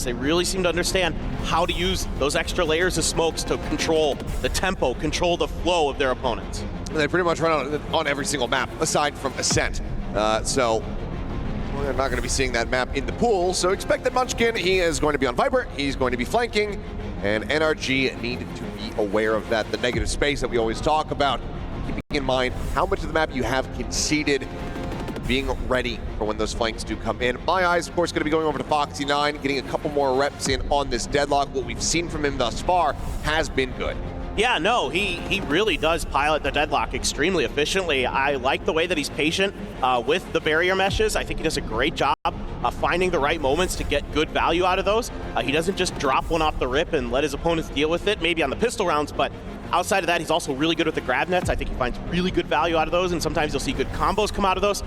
They really seem to understand how to use those extra layers of smokes to control the tempo, control the flow of their opponents. They pretty much run on every single map, aside from Ascent. So we're not going to be seeing that map in the pool. So expect that Munchkin, he is going to be on Viper, he's going to be flanking, and NRG need to be aware of that, the negative space that we always talk about, keeping in mind how much of the map you have conceded, being ready for when those flanks do come in. My eyes, of course, going to be going over to Foxy9, getting a couple more reps in on this deadlock. What we've seen from him thus far has been good. Yeah, no, he really does pilot the deadlock extremely efficiently. I like the way that he's patient with the barrier meshes. I think he does a great job finding the right moments to get good value out of those. He doesn't just drop one off the rip and let his opponents deal with it, maybe on the pistol rounds, but outside of that, he's also really good with the grab nets. I think he finds really good value out of those, and sometimes you'll see good combos come out of those.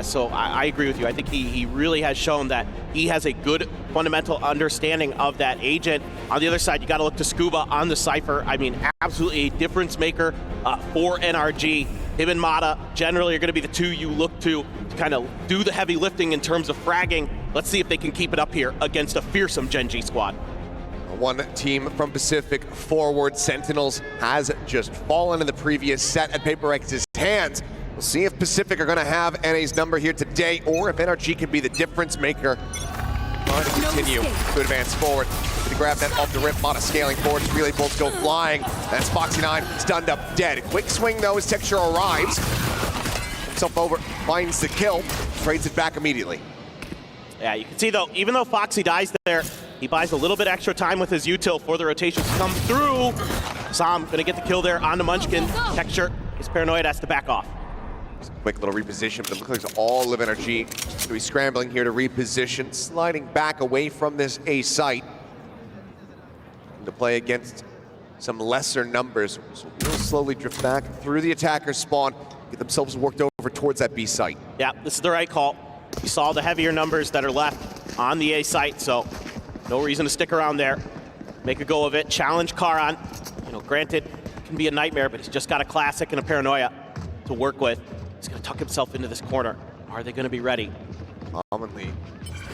So I agree with you. I think he really has shown that he has a good fundamental understanding of that agent. On the other side, you got to look to Scuba on the Cypher. I mean, absolutely a difference maker for NRG. Him and Mata generally are going to be the two you look to kind of do the heavy lifting in terms of fragging. Let's see if they can keep it up here against a fearsome Gen.G squad. One team from Pacific forward, Sentinels, has just fallen in the previous set at Paper X's hands. We'll see if Pacific are going to have NA's number here today, or if NRG can be the difference maker. Trying to continue to advance forward. To grab that off the rip, Mata scaling forward, relay bolts go flying. That's Foxy9 stunned up dead. Quick swing though as Texture arrives. Himself over, finds the kill, trades it back immediately. Yeah, you can see though, even though Foxy dies there, he buys a little bit extra time with his util for the rotations to come through. Sam gonna get the kill there onto Munchkin. Texture is paranoid, has to back off. Quick little reposition, but it looks like all of NRG going to be scrambling here to reposition, sliding back away from this A site to play against some lesser numbers. So we'll slowly drift back through the attacker's spawn, get themselves worked over towards that B site. Yeah, this is the right call. You saw the heavier numbers that are left on the A site, so no reason to stick around there. Make a go of it. Challenge Karan. You know, granted, it can be a nightmare, but he's just got a classic and a paranoia to work with. He's going to tuck himself into this corner. Are they going to be ready? Commonly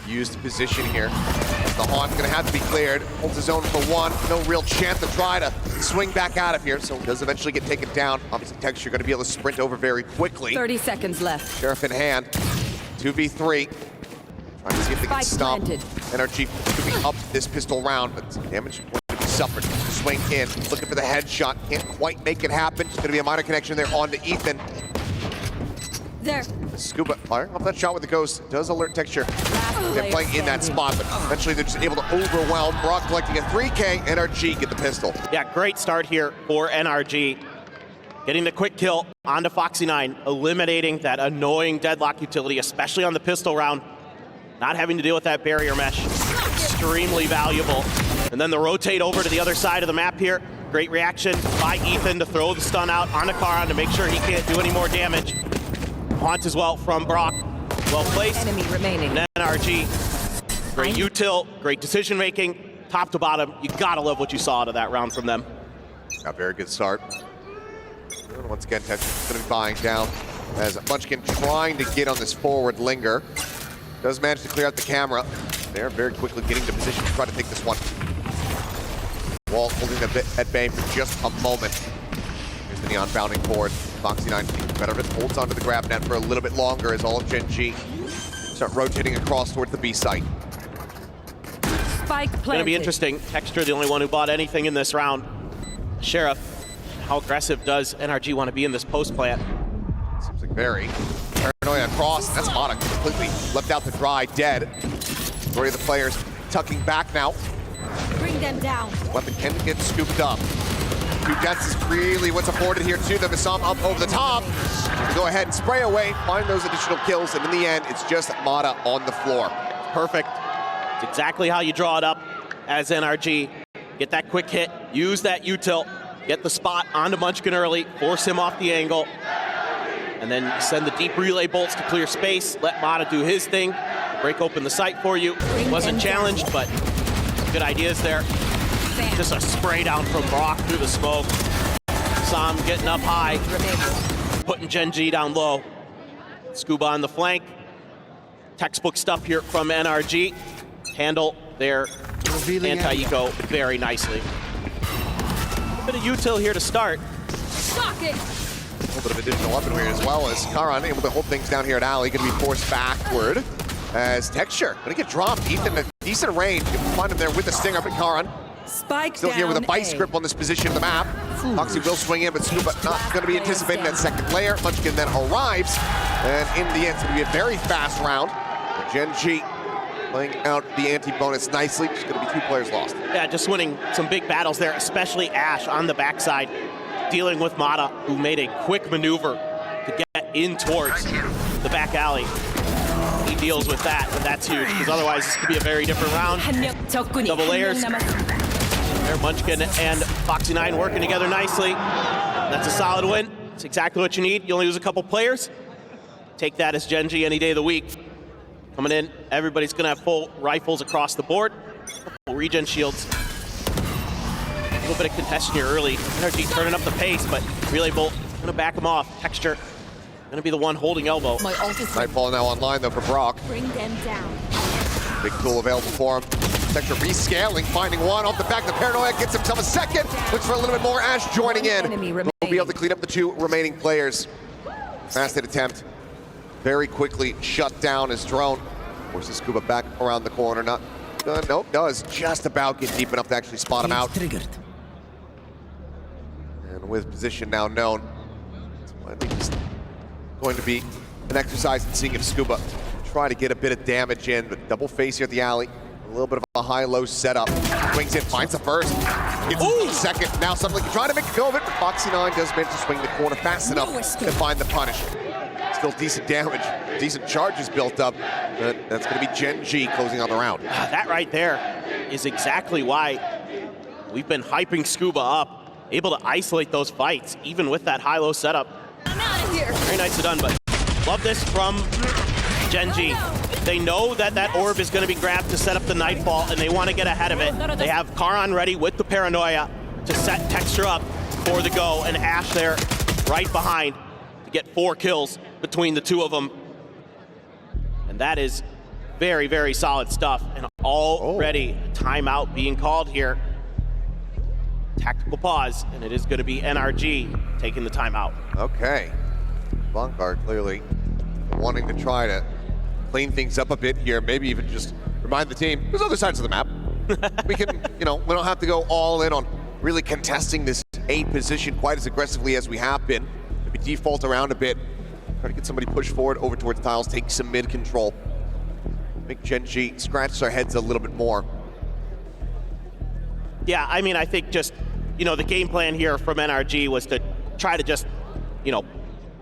used position here. The Haunt's going to have to be cleared. Holds his own for one. No real chance to try to swing back out of here, so he does eventually get taken down. Obviously, Texture going to be able to sprint over very quickly. 30 seconds left. Sheriff in hand. 2v3. Trying to see if they can stop NRG moving up this pistol round, but damage going to be suffered. Swing in, looking for the headshot. Can't quite make it happen. Just going to be a minor connection there onto Ethan. There. Scuba firing off that shot with the Ghost does alert Texture. They're playing in that spot, but eventually they're just able to overwhelm. Brock collecting a 3K, NRG get the pistol. Yeah, great start here for NRG. Getting the quick kill onto Foxy9, eliminating that annoying deadlock utility, especially on the pistol round. Not having to deal with that barrier mesh, extremely valuable. And then the rotate over to the other side of the map here. Great reaction by Ethan to throw the stun out onto Karan to make sure he can't do any more damage. Haunt as well from Brock. Well placed. Enemy remaining. And NRG, great util, great decision making, top to bottom. You gotta love what you saw out of that round from them. A very good start. And once again, Texture's gonna be buying down as Munchkin trying to get on this forward linger. Does manage to clear out the camera. They're very quickly getting to position to try to take this one. Wall holding them at bay for just a moment. Here's the Neon bounding forward. Foxy9 better of it, holds onto the grab net for a little bit longer as all of Gen.G start rotating across towards the B site. Spike planted. Gonna be interesting. Texture, the only one who bought anything in this round. Sheriff, how aggressive does NRG want to be in this post plant? Seems like very paranoia across. That's Mata completely left out to dry, dead. Majority of the players tucking back now. Bring them down. Weapon can get scooped up. Two deaths is really what's afforded here to them. Assam up over the top. Go ahead and spray away, find those additional kills, and in the end, it's just Mata on the floor. Perfect. It's exactly how you draw it up as NRG. Get that quick hit, use that util, get the spot onto Munchkin early, force him off the angle, and then send the deep relay bolts to clear space, let Mata do his thing, break open the site for you. Wasn't challenged, but good ideas there. Just a spray down from Brock through the smoke. Sam getting up high, putting Gen.G down low. Scuba on the flank. Textbook stuff here from NRG. Handle their anti-eco very nicely. A bit of util here to start. Shocking. A little bit of additional weapon here as well as Karan able to hold things down here at alley. Going to be forced backward as Texture going to get dropped. Ethan a decent range. You can find him there with the stinger, but Karan Spike still here with a vice A. grip on this position of the map. Foxy will swing in, but Scuba not going to be anticipating that second layer. Munchkin then arrives, and in the end, it's going to be a very fast round. Gen.G playing out the anti-bonus nicely. Just going to be 2 players lost. Yeah, just winning some big battles there, especially Ash on the backside, dealing with Mata, who made a quick maneuver to get in towards the back alley. He deals with that, and that's huge, because otherwise this could be a very different round. Double layers. There, Munchkin and Foxy9 working together nicely. That's a solid win. It's exactly what you need. You only lose a couple players. Take that as Gen.G any day of the week. Coming in, everybody's gonna have full rifles across the board. Full regen shields. A little bit of contention here early. NRG turning up the pace, but Relay Bolt gonna back him off. Texture gonna be the one holding elbow. Nightfall now online though for Brock. Bring them down. Big tool available for him. Texture rescaling, finding one off the back. The Paranoia gets himself a second. Looks for a little bit more. Ash joining in. We'll be able to clean up the 2 remaining players. Fast hit attempt. Very quickly shut down his drone. Forces Scuba back around the corner. Not done. Nope, does just about get deep enough to actually spot him out. Triggered. And with position now known, I think it's going to be an exercise in seeing if Scuba try to get a bit of damage in, but double face here at the alley. A little bit of a high-low setup. Swings in, finds the first. Gets the second. Now suddenly trying to make a go of it, but Foxy9 does manage to swing the corner fast enough to find the punish. Still decent damage, decent charges built up. But that's going to be Gen.G closing on the round. That right there is exactly why we've been hyping Scuba up, able to isolate those fights, even with that high-low setup. I'm out of here. Very nicely done, but love this from Gen.G. They know that that orb is going to be grabbed to set up the Nightfall, and they want to get ahead of it. They have Karan ready with the Paranoia to set Texture up for the go, and Ash there right behind to get 4 kills between the 2 of them. And that is very, very solid stuff. And already timeout being called here. Tactical pause, and it is going to be NRG taking the timeout. Okay. Bonkar clearly wanting to try to clean things up a bit here, maybe even just remind the team there's other sides of the map. We can, we don't have to go all in on really contesting this A position quite as aggressively as we have been. Maybe default around a bit, try to get somebody pushed forward over towards tiles, take some mid control. Make Gen.G scratch their heads a little bit more. Yeah, I mean, I think just, the game plan here from NRG was to try to just,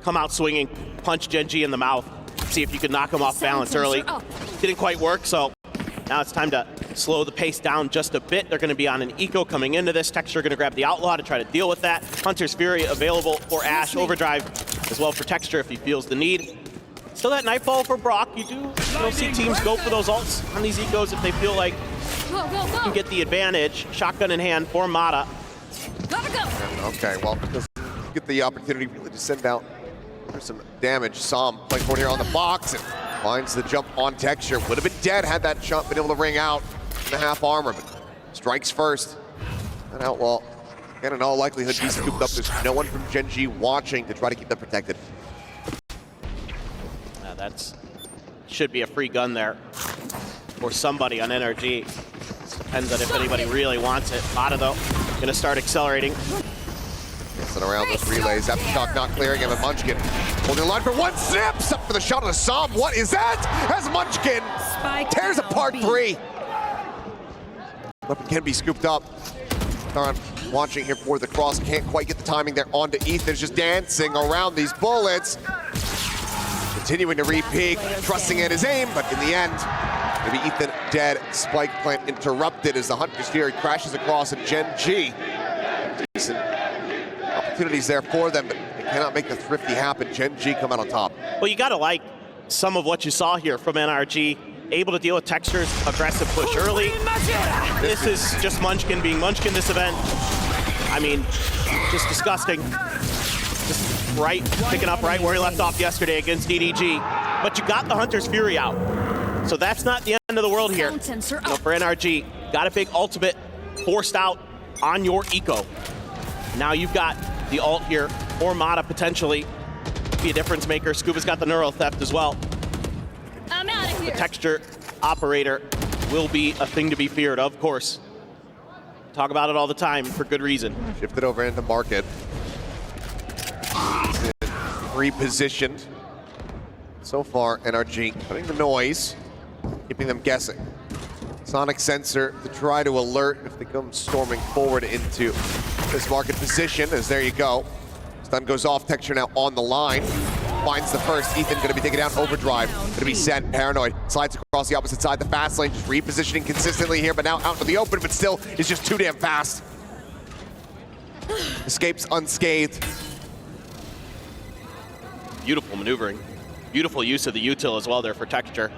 come out swinging, punch Gen.G in the mouth, see if you could knock him off balance early. Didn't quite work, so now it's time to slow the pace down just a bit. They're going to be on an eco coming into this. Texture going to grab the Outlaw to try to deal with that. Hunter's Fury available for Ash. Overdrive as well for Texture if he feels the need. Still that Nightfall for Brock. You do see teams go for those ults on these ecos if they feel like Go, go, you go. can get the advantage. Shotgun in hand for Mata. Gotta go. Okay, well, just get the opportunity really to send out for some damage. Som playing forward here on the box and finds the jump on Texture. Would have been dead had that jump been able to ring out in the half armor, but strikes first. That Outlaw, and in all likelihood, he's scooped up. There's no one from Gen.G watching to try to keep them protected. That's should be a free gun there for somebody on NRG. Depends on if anybody really wants it. Mata, though, gonna start accelerating. Dancing around those relays. Aftershock not clearing him, and Munchkin holding the line for one. Zips up for the shot of the Som. What is that? As Munchkin tears apart 3. Weapon can be scooped up. Karan watching here for the cross. Can't quite get the timing there onto Ethan's just dancing around these bullets. Continuing to re-peek, trusting in his aim, but in the end, maybe Ethan dead. Spike plant interrupted as the Hunter's Fury crashes across, and Gen.G. Decent opportunities there for them, but they cannot make the thrifty happen. Gen.G come out on top. Well, you gotta like some of what you saw here from NRG. Able to deal with Texture's aggressive push early. This is just Munchkin being Munchkin this event. I mean, just disgusting. Just picking up right where he left off yesterday against EDG. But you got the Hunter's Fury out. So that's not the end of the world here. Sound sensor You know, for NRG, got a big ultimate forced out on your eco. Now you've got the ult here, or Mata potentially be a difference maker. Scuba's got the neural theft as well. I'm out of here. Texture operator will be a thing to be feared, of course. Talk about it all the time for good reason. Shifted over into market. Repositioned. So far, NRG cutting the noise, keeping them guessing. Sonic sensor to try to alert if they come storming forward into this market position, as there you go. Stun goes off, Texture now on the line. Finds the first, Ethan gonna be taken down, overdrive. Gonna be set, paranoid, slides across the opposite side, the fast lane, just repositioning consistently here, but now out into the open, but still is just too damn fast. Escapes unscathed. Beautiful maneuvering. Beautiful use of the util as well there for Texture.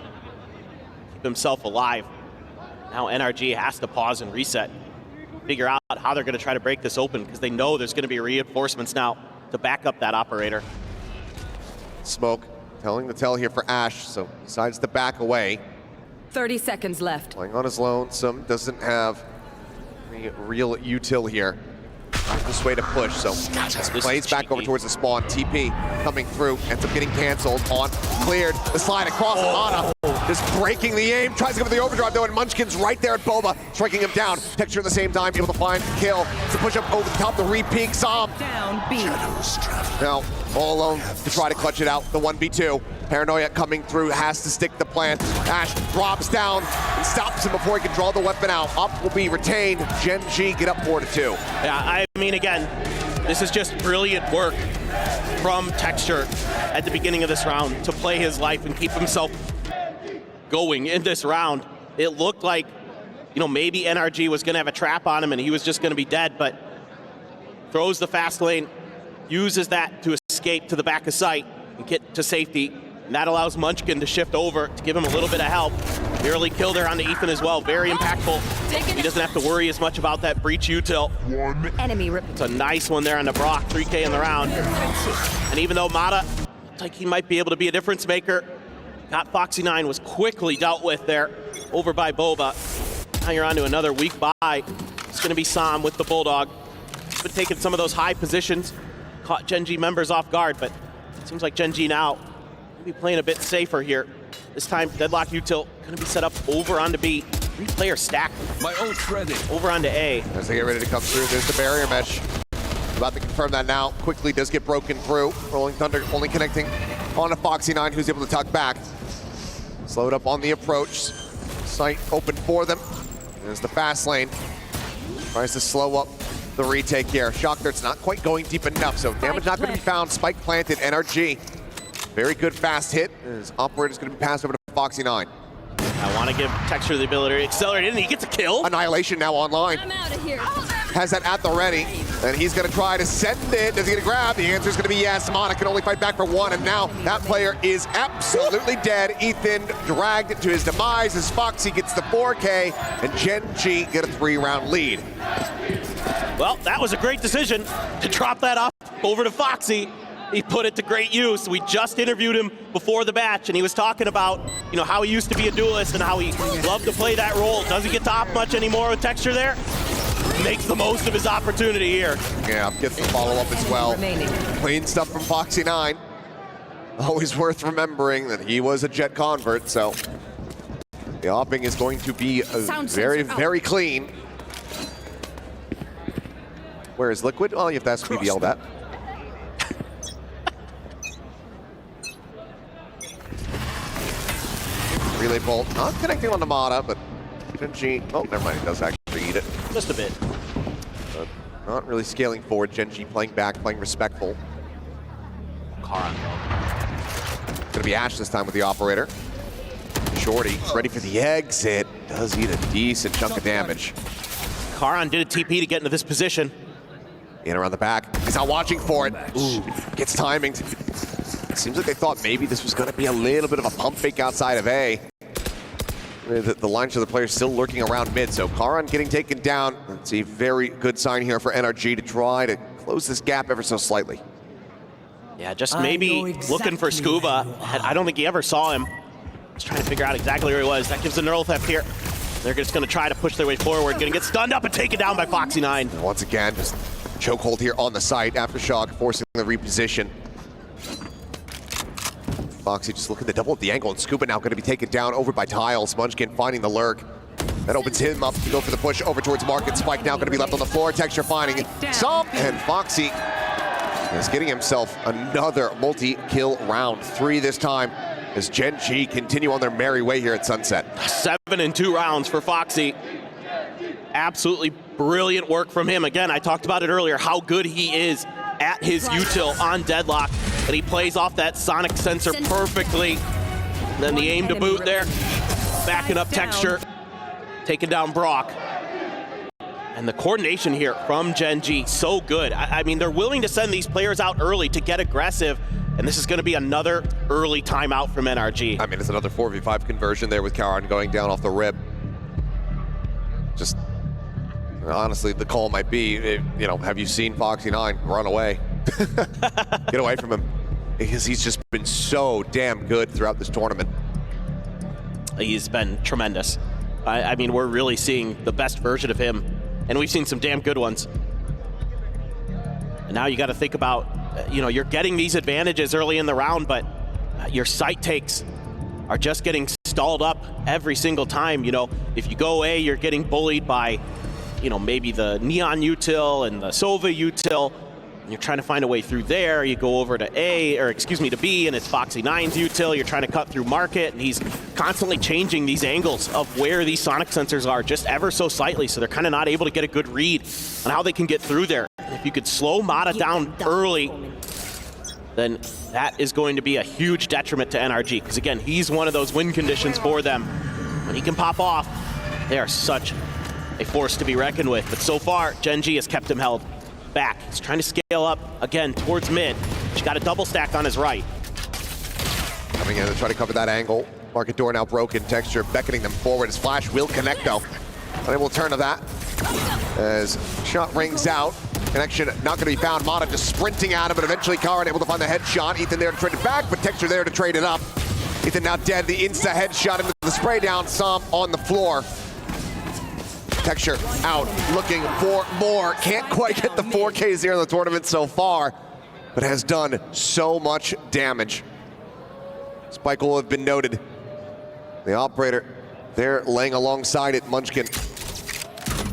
Keep himself alive. Now NRG has to pause and reset. Figure out how they're gonna try to break this open because they know there's gonna be reinforcements now to back up that operator. Smoke telling the tell here for Ash, so decides to back away. 30 seconds left. Playing on his lonesome, doesn't have any real util here. This way to push, so plays back over towards the spawn. TP coming through, ends up getting canceled on, cleared, the slide across Mana, just breaking the aim, tries to go for the overdrive though, and Munchkin's right there at Boba, striking him down. Texture at the same time, able to find the kill, to push up over the top, the re-peek, Som. Down B. Now, all alone to try to clutch it out, the 1v2. Paranoia coming through, has to stick the plan. Ash drops down and stops him before he can draw the weapon out. Up will be retained. Gen.G get up 4-2. Yeah, I mean, again, this is just brilliant work from Texture at the beginning of this round to play his life and keep himself going in this round. It looked like, you know, maybe NRG was gonna have a trap on him and he was just gonna be dead, but throws the fast lane, uses that to escape to the back of sight and get to safety. And that allows Munchkin to shift over to give him a little bit of help. Nearly killed her onto Ethan as well. Very impactful. He doesn't have to worry as much about that breach util. Enemy It's a nice one there on the Brock, 3K in the round. And even though Mata looked like he might be able to be a difference maker, got Foxy9 was quickly dealt with there over by Boba. Now you're on to another weak buy. It's gonna be Som with the Bulldog. He's been taking some of those high positions, caught Gen.G members off guard, but it seems like Gen.G now be playing a bit safer here. This time, Deadlock util gonna be set up over onto B. 3-player stack. My ult's ready. Over onto A. As they get ready to come through, there's the barrier mesh. About to confirm that now. Quickly does get broken through. Rolling Thunder only connecting on a Foxy9 who's able to tuck back. Slowed up on the approach. Sight open for them. There's the fast lane. Tries to slow up the retake here. Shock Dart's not quite going deep enough, so damage not going to be found. Spike planted, NRG. Very good fast hit. His operator's going to be passed over to Foxy9. I want to give Texture the ability to accelerate in, and he gets a kill. Annihilation now online. I'm out of here. Has that at the ready, and he's going to try to send it. Does he get a grab? The answer is going to be yes. Mana can only fight back for one, and now that player is absolutely dead. Ethan dragged to his demise as Foxy gets the 4K, and Gen.G get a 3-round lead. Well, that was a great decision to drop that off over to Foxy. He put it to great use. We just interviewed him before the match, and he was talking about, you know, how he used to be a duelist and how he loved to play that role. Doesn't get to opt much anymore with Texture there. Makes the most of his opportunity here. Yeah, gets the follow-up as well. Clean stuff from Foxy9. Always worth remembering that he was a Jet convert, so the opping is going to be very, very clean. Where is Liquid? Well, you have to ask BBL that. Relay bolt, not connecting on the Mata, but Gen.G, oh, never mind, he does actually eat it. Just a bit. But not really scaling forward. Gen.G playing back, playing respectful. Karan. Gonna be Ash this time with the operator. Shorty, ready for the exit. Does eat a decent chunk of damage. Karan did a TP to get into this position. In around the back. He's not watching for it. Ooh, gets timing. Seems like they thought maybe this was going to be a little bit of a pump fake outside of A. The line of the players still lurking around mid, so Karan getting taken down. It's a very good sign here for NRG to try to close this gap ever so slightly. Yeah, just maybe looking for Scuba. I don't think he ever saw him Just trying to figure out exactly where he was. That gives the neural theft here. They're just going to try to push their way forward. Going to get stunned up and taken down by Foxy9. And once again, just chokehold here on the site. Aftershock forcing the reposition. Foxy just looking to double up the angle, and Scuba now going to be taken down over by Tiles. Munchkin finding the lurk. That opens him up to go for the push over towards Market. Spike now going to be left on the floor. Texture finding some, and Foxy is getting himself another multi-kill round. 3 this time as Gen.G continue on their merry way here at Sunset. 7 in 2 rounds for Foxy. Absolutely brilliant work from him. Again, I talked about it earlier, how good he is at his util on Deadlock, and he plays off that sonic sensor perfectly. And then the aim to boot there, backing up Texture, taking down Brock. And the coordination here from Gen.G, so good. I mean, they're willing to send these players out early to get aggressive, and this is going to be another early timeout from NRG. I mean, it's another 4v5 conversion there with Karan going down off the rip. Just, honestly, the call might be, you know, have you seen Foxy9 run away? Get away from him. Because he's just been so damn good throughout this tournament. He's been tremendous. I mean, we're really seeing the best version of him, and we've seen some damn good ones. And now you got to think about, you know, you're getting these advantages early in the round, but your site takes are just getting stalled up every single time. You know, if you go A, you're getting bullied by, you know, maybe the Neon util and the Sova util. You're trying to find a way through there. You go over to A, or excuse me, to B, and it's Foxy9's util. You're trying to cut through Market, and he's constantly changing these angles of where these sonic sensors are just ever so slightly, so they're kind of not able to get a good read on how they can get through there. And if you could slow Mata down early, then that is going to be a huge detriment to NRG, because again, he's one of those win conditions for them. When he can pop off, they are such a force to be reckoned with. But so far, Gen.G has kept him held back. He's trying to scale up again towards mid. He's got a double stack on his right. Coming in to try to cover that angle. Market door now broken. Texture beckoning them forward. His flash will connect though. Unable to turn to that. As shot rings out. Connection not going to be found. Mata just sprinting at him, but eventually Karan able to find the headshot. Ethan there to trade it back, but Texture there to trade it up. Ethan now dead. The insta headshot into the spray down. Som on the floor. Texture out, looking for more. Can't quite get the 4Ks here in the tournament so far, but has done so much damage. Spike will have been noted. The operator there laying alongside it. Munchkin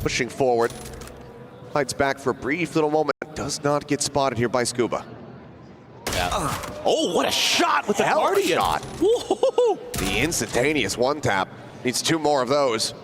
pushing forward. Fights back for a brief little moment. Does not get spotted here by Scuba. Yeah. Oh, what a shot with the Hell of a Guardian. shot. Woo-hoo-hoo. The instantaneous one tap. Needs 2 more of those.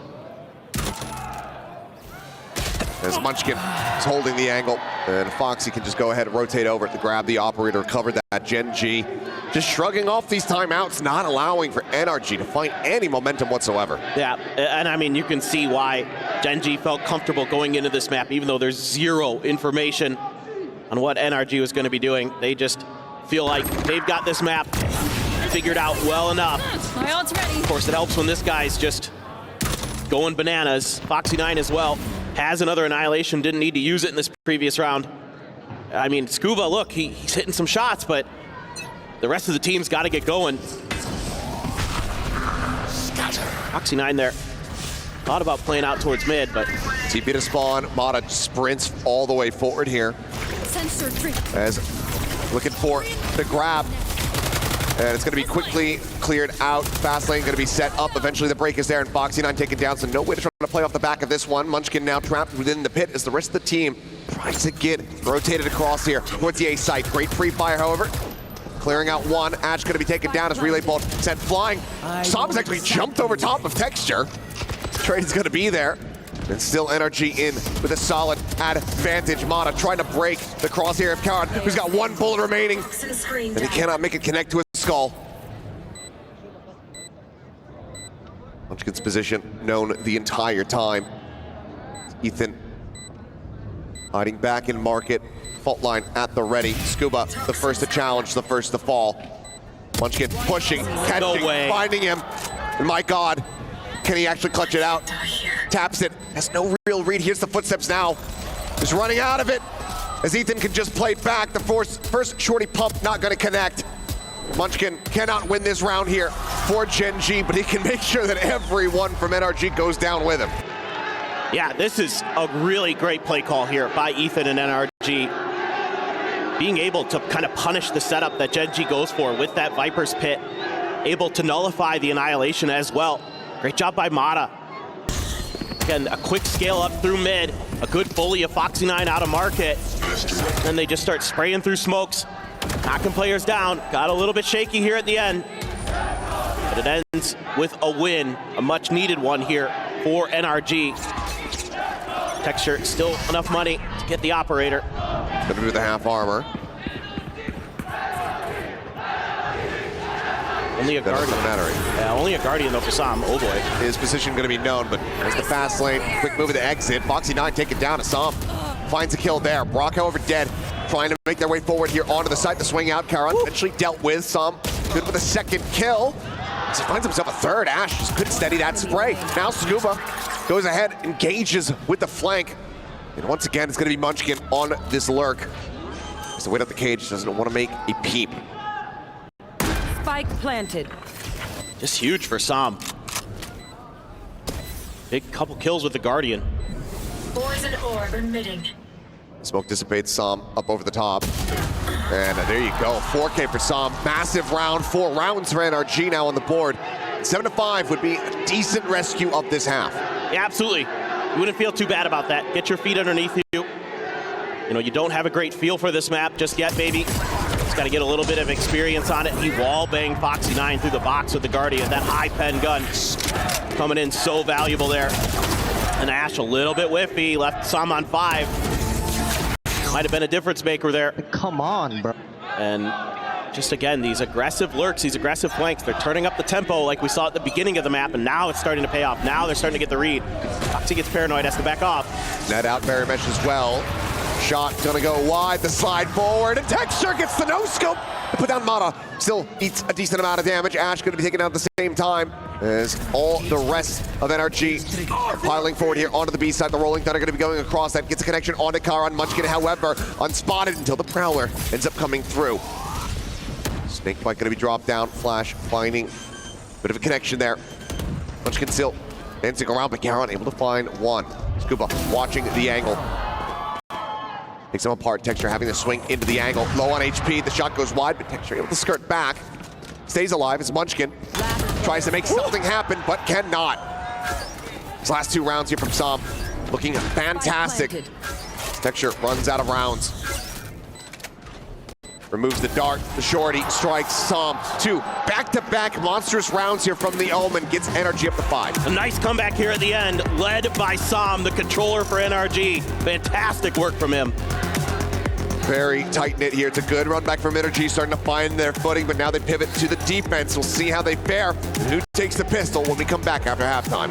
As Munchkin is holding the angle, and Foxy can just go ahead and rotate over to grab the operator, cover that. Gen.G just shrugging off these timeouts, not allowing for NRG to find any momentum whatsoever. Yeah, and I mean, you can see why Gen.G felt comfortable going into this map, even though there's zero information on what NRG was going to be doing. They just feel like they've got this map figured out well enough. My ult's ready. Of course, it helps when this guy's just going bananas. Foxy9 as well has another annihilation, didn't need to use it in this previous round. I mean, Scuba, look, he's hitting some shots, but the rest of the team's got to get going. Foxy9 there. Thought about playing out towards mid, but TP to spawn. Mata sprints all the way forward here. Sensor 3. As looking for the grab. And it's going to be quickly cleared out. Fast lane going to be set up. Eventually the break is there, and Foxy9 taken down, so no way to try to play off the back of this one. Munchkin now trapped within the pit as the rest of the team tries to get rotated across here towards the A site. Great free fire, however. Clearing out one. Ash going to be taken down as relay ball sent flying. Som's actually jumped over top of Texture. Trade is going to be there. And still NRG in with a solid advantage. Mata trying to break the crosshair of Karan, who's got 1 bullet remaining. And he cannot make it connect to his skull. Munchkin's position known the entire time. Ethan hiding back in Market. Fault line at the ready. Scuba, the first to challenge, the first to fall. Munchkin pushing, catching, finding him. And my God, can he actually clutch it out? Taps it, has no real read. Here's the footsteps now. Is running out of it. As Ethan can just play back. The first shorty pump not gonna connect. Munchkin cannot win this round here for Gen.G, but he can make sure that everyone from NRG goes down with him. Yeah, this is a really great play call here by Ethan and NRG. Being able to kind of punish the setup that Gen.G goes for with that Viper's Pit. Able to nullify the Annihilation as well. Great job by Mata. Again, a quick scale up through mid. A good bully of Foxy9 out of market. Then they just start spraying through smokes. Knocking players down. Got a little bit shaky here at the end. But it ends with a win. A much needed one here for NRG. Texture, still enough money to get the operator. Gonna be with the half armor. Only a Guardian. Yeah, only a Guardian though for Sam. Oh boy. His position going to be known, but there's the fast lane. Quick move of the exit. Foxy9 taken down. Assam finds a kill there. Brock, however, dead. Trying to make their way forward here onto the site. The swing out. Karan eventually dealt with. Sam good with a second kill. As he finds himself a third. Ash just couldn't steady that spray. Now Scuba goes ahead, engages with the flank. And once again, it's going to be Munchkin on this lurk. As the weight up the cage doesn't want to make a peep. Spike planted. Just huge for Sam. Big couple kills with the Guardian. Poison orb emitting. Smoke dissipates. Sam up over the top. And there you go. 4K for Sam. Massive round. 4 rounds for NRG now on the board. 7-5 would be a decent rescue of this half. Yeah, absolutely. You wouldn't feel too bad about that. Get your feet underneath you. You know, you don't have a great feel for this map just yet, baby. Just got to get a little bit of experience on it. He wall-banged Foxy9 through the box with the Guardian. That high pen gun coming in so valuable there. And Ash a little bit whiffy. Left Sam on 5. Might have been a difference maker there. Come on, bro. And just again, these aggressive lurks, these aggressive flanks, they're turning up the tempo like we saw at the beginning of the map, and now it's starting to pay off. Now they're starting to get the read. Foxy gets paranoid, has to back off. Net out barrier mesh as well. Shot gonna go wide, the slide forward, and Texture gets the no-scope. Put down Mata, still eats a decent amount of damage. Ash gonna be taken out at the same time as all the rest of NRG are piling forward here onto the B side. The Rolling Thunder gonna be going across that, gets a connection onto Karan. Munchkin, however, unspotted until the Prowler ends up coming through. Snakebite gonna be dropped down, Flash finding a bit of a connection there. Munchkin still dancing around, but Karan able to find one. Scuba watching the angle. Takes him apart. Texture having to swing into the angle. Low on HP. The shot goes wide, but Texture able to skirt back. Stays alive as Munchkin tries to make something happen, but cannot. His last 2 rounds here from Sam looking fantastic. Texture runs out of rounds. Removes the dart. The shorty strikes Sam. 2 back-to-back monstrous rounds here from the Omen. Gets NRG up to 5. A nice comeback here at the end, led by Sam, the controller for NRG. Fantastic work from him. Very tight-knit here. It's a good run back from NRG, starting to find their footing, but now they pivot to the defense. We'll see how they fare. And who takes the pistol when we come back after halftime.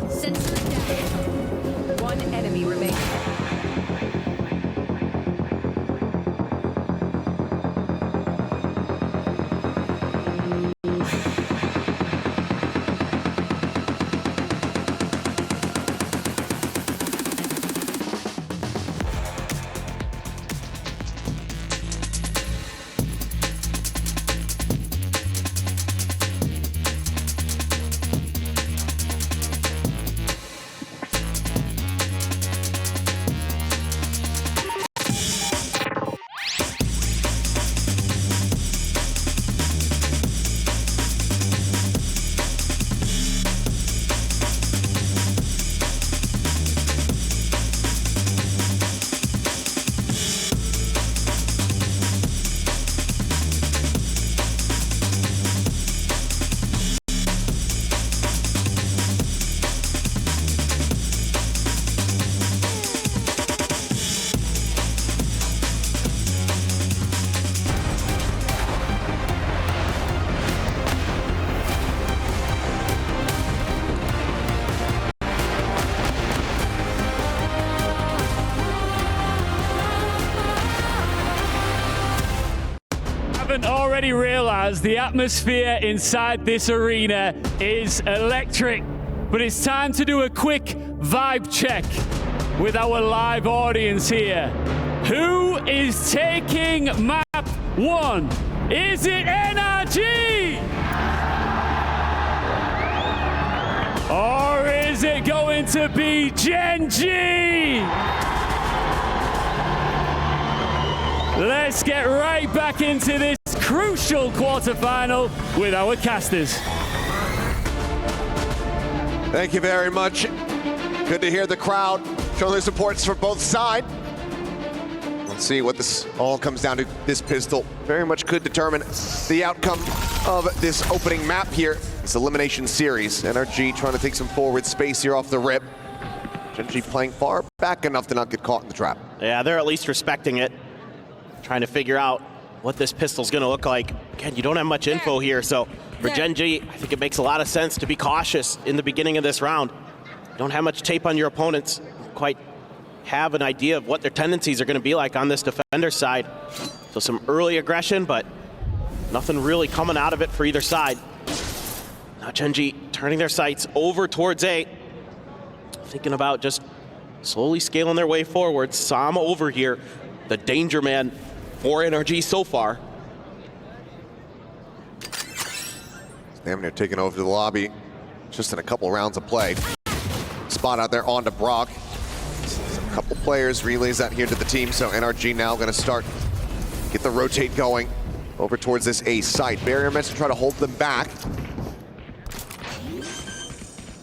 Sensor down. haven't already realized, the atmosphere inside this arena is electric. But it's time to do a quick vibe check with our live audience here. Who is taking map 1? Is it NRG? Or is it going to be Gen.G? Let's get right back into this crucial quarterfinal with our casters. Thank you very much. Good to hear the crowd showing their supports for both sides. Let's see what this all comes down to. This pistol very much could determine the outcome of this opening map here. This elimination series. NRG trying to take some forward space here off the rip. Gen.G playing far back enough to not get caught in the trap. Yeah, they're at least respecting it. Trying to figure out what this pistol's gonna look like. Again, you don't have much info here, so for Gen.G, I think it makes a lot of sense to be cautious in the beginning of this round. You don't have much tape on your opponents. You don't quite have an idea of what their tendencies are gonna be like on this defender side. So some early aggression, but nothing really coming out of it for either side. Now Gen.G turning their sights over towards A. Thinking about just slowly scaling their way forward. Sam over here, the danger man for NRG so far. Damn near taking over the lobby just in a couple rounds of play. Spot out there onto Brock. A couple players relays that here to the team, so NRG now going to start, get the rotate going over towards this A site. Barrier meant to try to hold them back.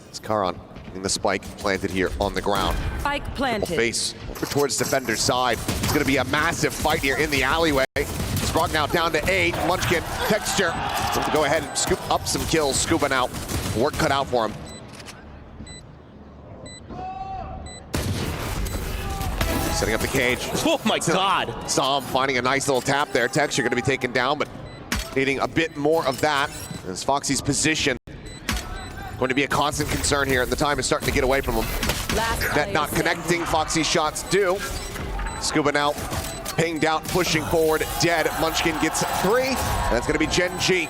It's Karan getting the spike planted here on the ground. Spike planted. Face over towards defender's side. It's going to be a massive fight here in the alleyway. Brock now down to 8. Munchkin, Texture, to go ahead and scoop up some kills, scooping out. Work cut out for him. Setting up the cage. Oh my God. Sam finding a nice little tap there. Texture going to be taken down, but needing a bit more of that. As Foxy's position going to be a constant concern here, and the time is starting to get away from him. Net not connecting, Foxy's shots do. Scooping out. Pinged out, pushing forward, dead. Munchkin gets 3. And that's going to be Gen.G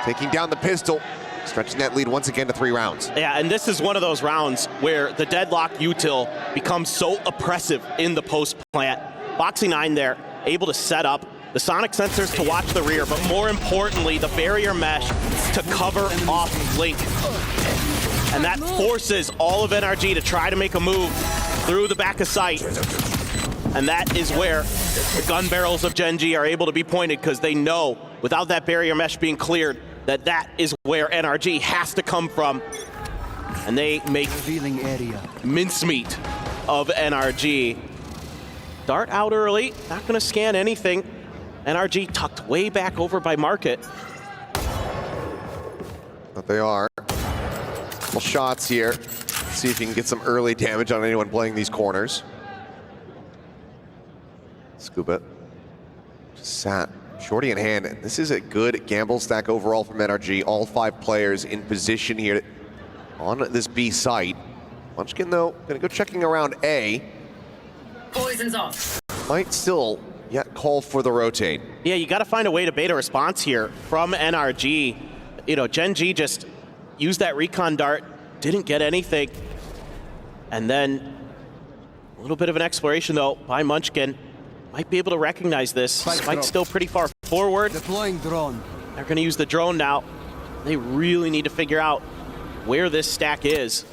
taking down the pistol, stretching that lead once again to 3 rounds. Yeah, and this is one of those rounds where the deadlock util becomes so oppressive in the post plant. Foxy 9 there, able to set up the sonic sensors to watch the rear, but more importantly, the barrier mesh to cover off Link. And that forces all of NRG to try to make a move through the back of sight. And that is where the gun barrels of Gen.G are able to be pointed, because they know without that barrier mesh being cleared, that is where NRG has to come from. And they make mincemeat of NRG. Dart out early, not gonna scan anything. NRG tucked way back over by Market. But they are. Couple shots here. Let's see if you can get some early damage on anyone playing these corners. Scoop it. Just sat. Shorty in hand. This is a good gamble stack overall from NRG. All 5 players in position here on this B site. Munchkin, though, gonna go checking around A. Poison's off. Might still yet call for the rotate. Yeah, you gotta find a way to bait a response here from NRG. You know, Gen.G just used that recon dart, didn't get anything. And then a little bit of an exploration, though, by Munchkin. Might be able to recognize this. Spike's still pretty far forward. Deploying drone. They're gonna use the drone now. They really need to figure out where this stack is.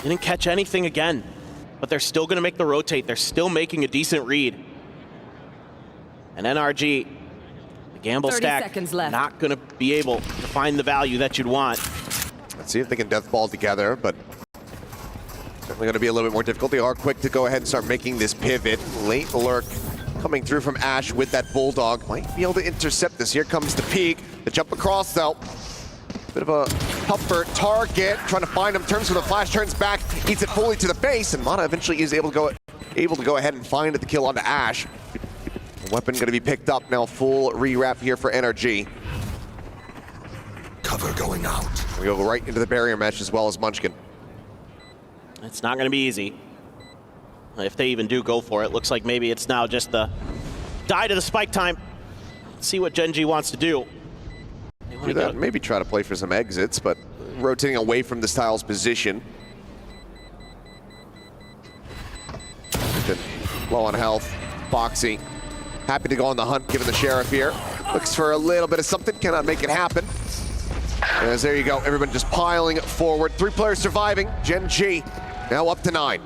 Didn't catch anything again, but they're still gonna make the rotate. They're still making a decent read. And NRG, the gamble 30 stack, seconds left. not gonna be able to find the value that you'd want. Let's see if they can deathball together, but certainly going to be a little bit more difficult. They are quick to go ahead and start making this pivot. Late lurk coming through from Ash with that Bulldog. Might be able to intercept this. Here comes the peek. The jump across, though. Bit of a puffer target. Trying to find him. Turns with a flash, turns back, eats it fully to the face, and Mana eventually is able to go ahead and find the kill onto Ash. The weapon going to be picked up now. Full rewrap here for NRG. Cover going out. We go right into the barrier mesh as well as Munchkin. It's not going to be easy. If they even do go for it, looks like maybe it's now just the die to the spike time. see what Gen.G wants to do. Do that. Maybe try to play for some exits, but rotating away from the Styles position. Low on health. Foxy happy to go on the hunt, given the Sheriff here. Looks for a little bit of something, cannot make it happen. As there you go, everyone just piling forward. 3 players surviving. Gen.G now up to 9.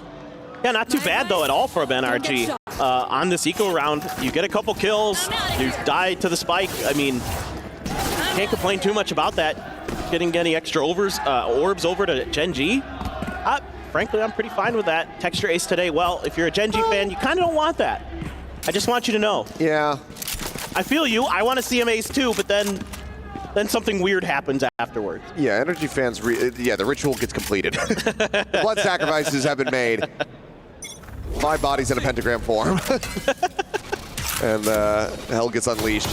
Yeah, not too bad though at all for NRG. On this eco round, you get a couple kills, you die to the spike. I mean, can't complain too much about that. Getting any extra orbs over to Gen.G. Frankly, I'm pretty fine with that. Texture ace today. Well, if you're a Gen.G fan, you kind of don't want that. I just want you to know. Yeah. I feel you. I want to see him ace too, but then something weird happens afterwards. Yeah, NRG fans, the ritual gets completed. Blood sacrifices have been made. 5 bodies in a pentagram form. And hell gets unleashed.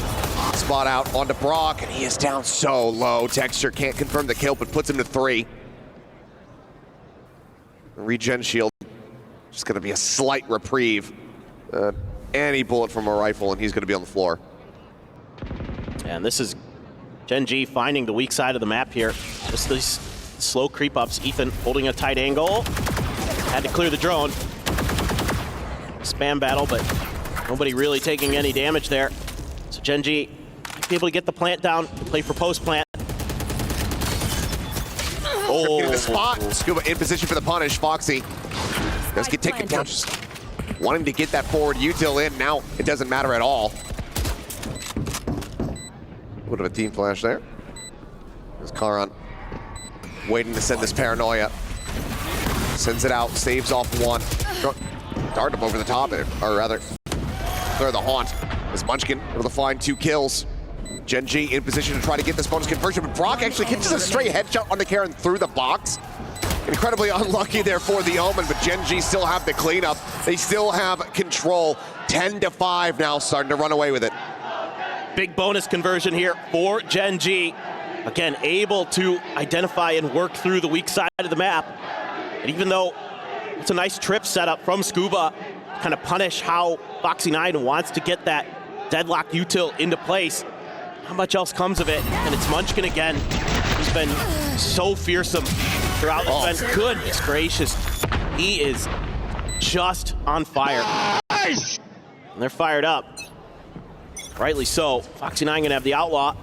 Spot out onto Brock, and he is down so low. Texture can't confirm the kill, but puts him to 3. Regen shield, just gonna be a slight reprieve. Any bullet from a rifle, and he's gonna be on the floor. And this is Gen.G finding the weak side of the map here. Just these slow creep ups. Ethan holding a tight angle. Had to clear the drone. Spam battle, but nobody really taking any damage there. So Gen.G might be able to get the plant down, play for post plant. Oh, in the spot. Scuba in position for the punish. Foxy does get taken down, just wanting to get that forward util in. Now it doesn't matter at all. Bit of a team flash there. There's Karan waiting to send this paranoia. Sends it out, saves off 1. Dart him over the top, or rather, clear the haunt. As Munchkin able to find 2 kills. Gen.G in position to try to get this bonus conversion, but Brock actually catches a straight headshot onto Karen through the box. Incredibly unlucky there for the Omen, but Gen.G still have the cleanup. They still have control. 10-5 now, starting to run away with it. Big bonus conversion here for Gen.G. Again, able to identify and work through the weak side of the map. And even though it's a nice trip setup from Scuba, kind of punish how Foxy9 wants to get that deadlock util into place. How much else comes of it? And it's Munchkin again. He's been so fearsome throughout this event. Goodness gracious. He is just on fire. And they're fired up. Rightly so. Foxy9 gonna have the outlaw,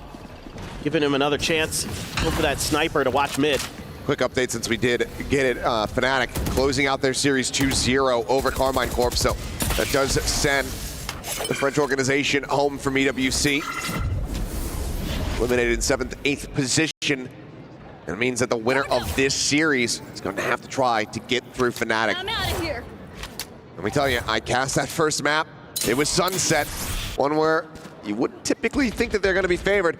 giving him another chance. Go for that sniper to watch mid. Quick update since we did get it. Fnatic closing out their series 2-0 over Carmine Corp. So that does send the French organization home from EWC. Eliminated in 7th, 8th position. And it means that the winner of this series is going to have to try to get through Fnatic. I'm out of here. Let me tell you, I cast that first map. It was Sunset, one where you wouldn't typically think that they're going to be favored.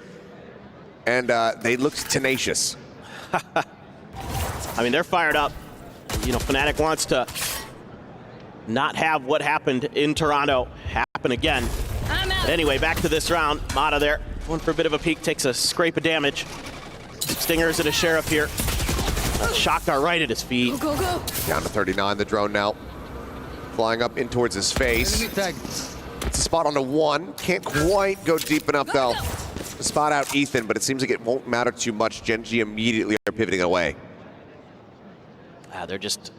And they looked tenacious. I mean, they're fired up. You know, Fnatic wants to not have what happened in Toronto happen again. But anyway, back to this round. Mata there, going for a bit of a peek, takes a scrape of damage. Stingers at a Sheriff here. Shockdar right at his feet. Go, go, go. Down to 39, the drone now. Flying up in towards his face. It's a spot on the 1. Can't quite go deep enough though. Spot out Ethan, but it seems like it won't matter too much. Gen.G immediately are pivoting away. They're just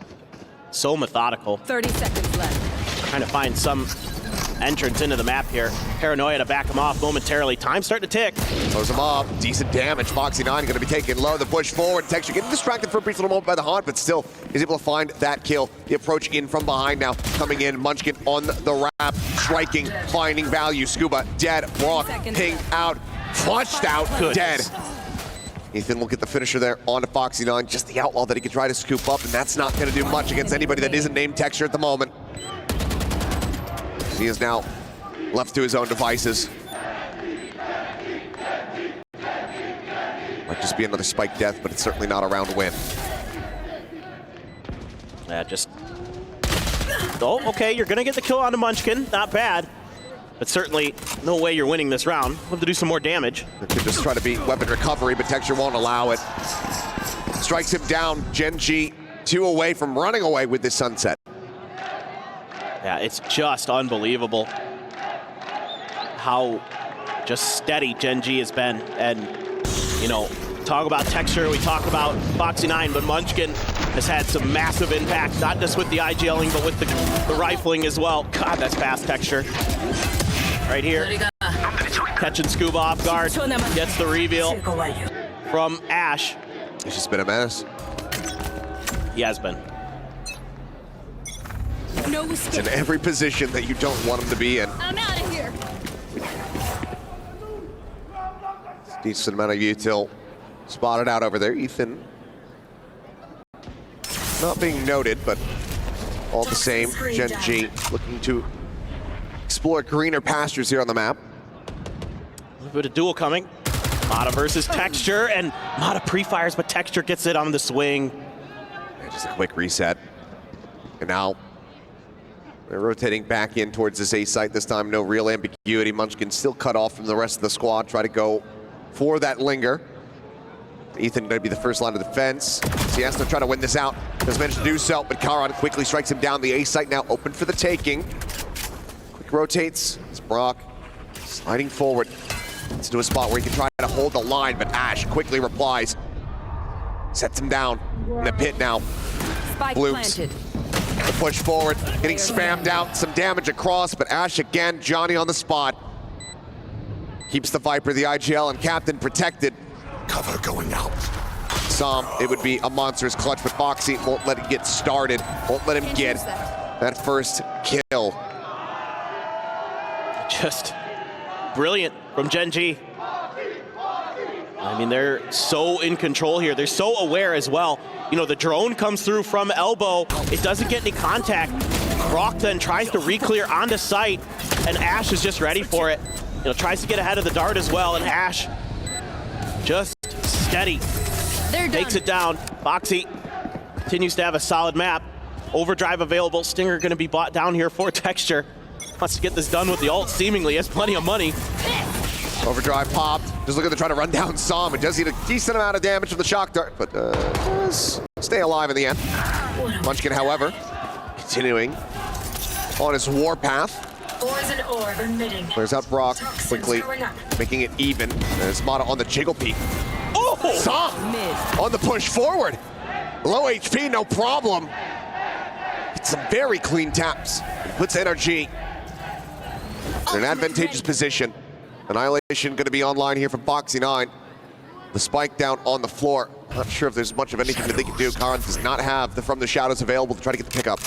so methodical. 30 seconds left. Trying to find some entrance into the map here. Paranoia to back him off momentarily. Time starting to tick. Close him off. Decent damage. Foxy9 going to be taken low. The push forward. Texture getting distracted for a brief little moment by the haunt, but still is able to find that kill. The approach in from behind now. Coming in. Munchkin on the wrap. Striking. Finding value. Scuba dead. Brock pinged out. Flushed out. Dead. Ethan will get the finisher there onto Foxy9. Just the outlaw that he can try to scoop up, and that's not going to do much against anybody that isn't named Texture at the moment. He is now left to his own devices. Might just be another spike death, but it's certainly not a round win. Yeah, just... Oh, okay, you're going to get the kill onto Munchkin. Not bad. But certainly no way you're winning this round. We'll have to do some more damage. They could just try to beat weapon recovery, but Texture won't allow it. Strikes him down. Gen.G 2 away from running away with this Sunset. Yeah, it's just unbelievable how just steady Gen.G has been. And, you know, talk about texture, we talk about Foxy9, but Munchkin has had some massive impact, not just with the IGLing, but with the rifling as well. God, that's fast texture. Right here, catching Scuba off guard, gets the reveal from Ash. He's just been a menace. He has been. No It's escape. in every position that you don't want him to be in. I'm out of here. Decent amount of util spotted out over there. Ethan not being noted, but all the same, Gen.G looking to explore greener pastures here on the map. A little bit of duel coming. Mata versus Texture, and Mata pre-fires, but Texture gets it on the swing. Just a quick reset. And now they're rotating back in towards this A site. This time, no real ambiguity. Munchkin still cut off from the rest of the squad. Try to go for that linger. Ethan going to be the first line of defense. Siesta trying to win this out. Does manage to do so, but Karan quickly strikes him down. The A site now open for the taking. Quick rotates. It's Brock sliding forward. It's to a spot where he can try to hold the line, but Ash quickly replies. Sets him down in the pit now. Spike Blooms. planted. The push forward, getting spammed out, some damage across, but Ash again, Johnny on the spot. Keeps the Viper, the IGL, and Captain protected. Cover going out. Som, it would be a monstrous clutch, but Foxy won't let it get started, won't let him get that first kill. Just brilliant from Gen.G. I mean, they're so in control here. They're so aware as well. You know, the drone comes through from elbow. It doesn't get any contact. Brock then tries to re-clear onto site, and Ash is just ready for it. You know, tries to get ahead of the dart as well, and Ash just steady. They're done. Takes it down. Foxy continues to have a solid map. Overdrive available. Stinger going to be bought down here for Texture. Wants to get this done with the ult, seemingly. Has plenty of money. Overdrive popped. Just looking to try to run down Som. It does eat a decent amount of damage from the shock dart, but does stay alive in the end. Munchkin, however, continuing on his warpath. Poison orb emitting. Clears out Brock quickly, making it even. There's Mata on the jiggle peak. Oh! Som Mid. on the push forward. Low HP, no problem. It's some very clean taps. Puts NRG in an advantageous position. Annihilation going to be online here from Foxy9. The spike down on the floor. Not sure if there's much of anything that they can do. Karan does not have the From the Shadows available to try to get the pickup.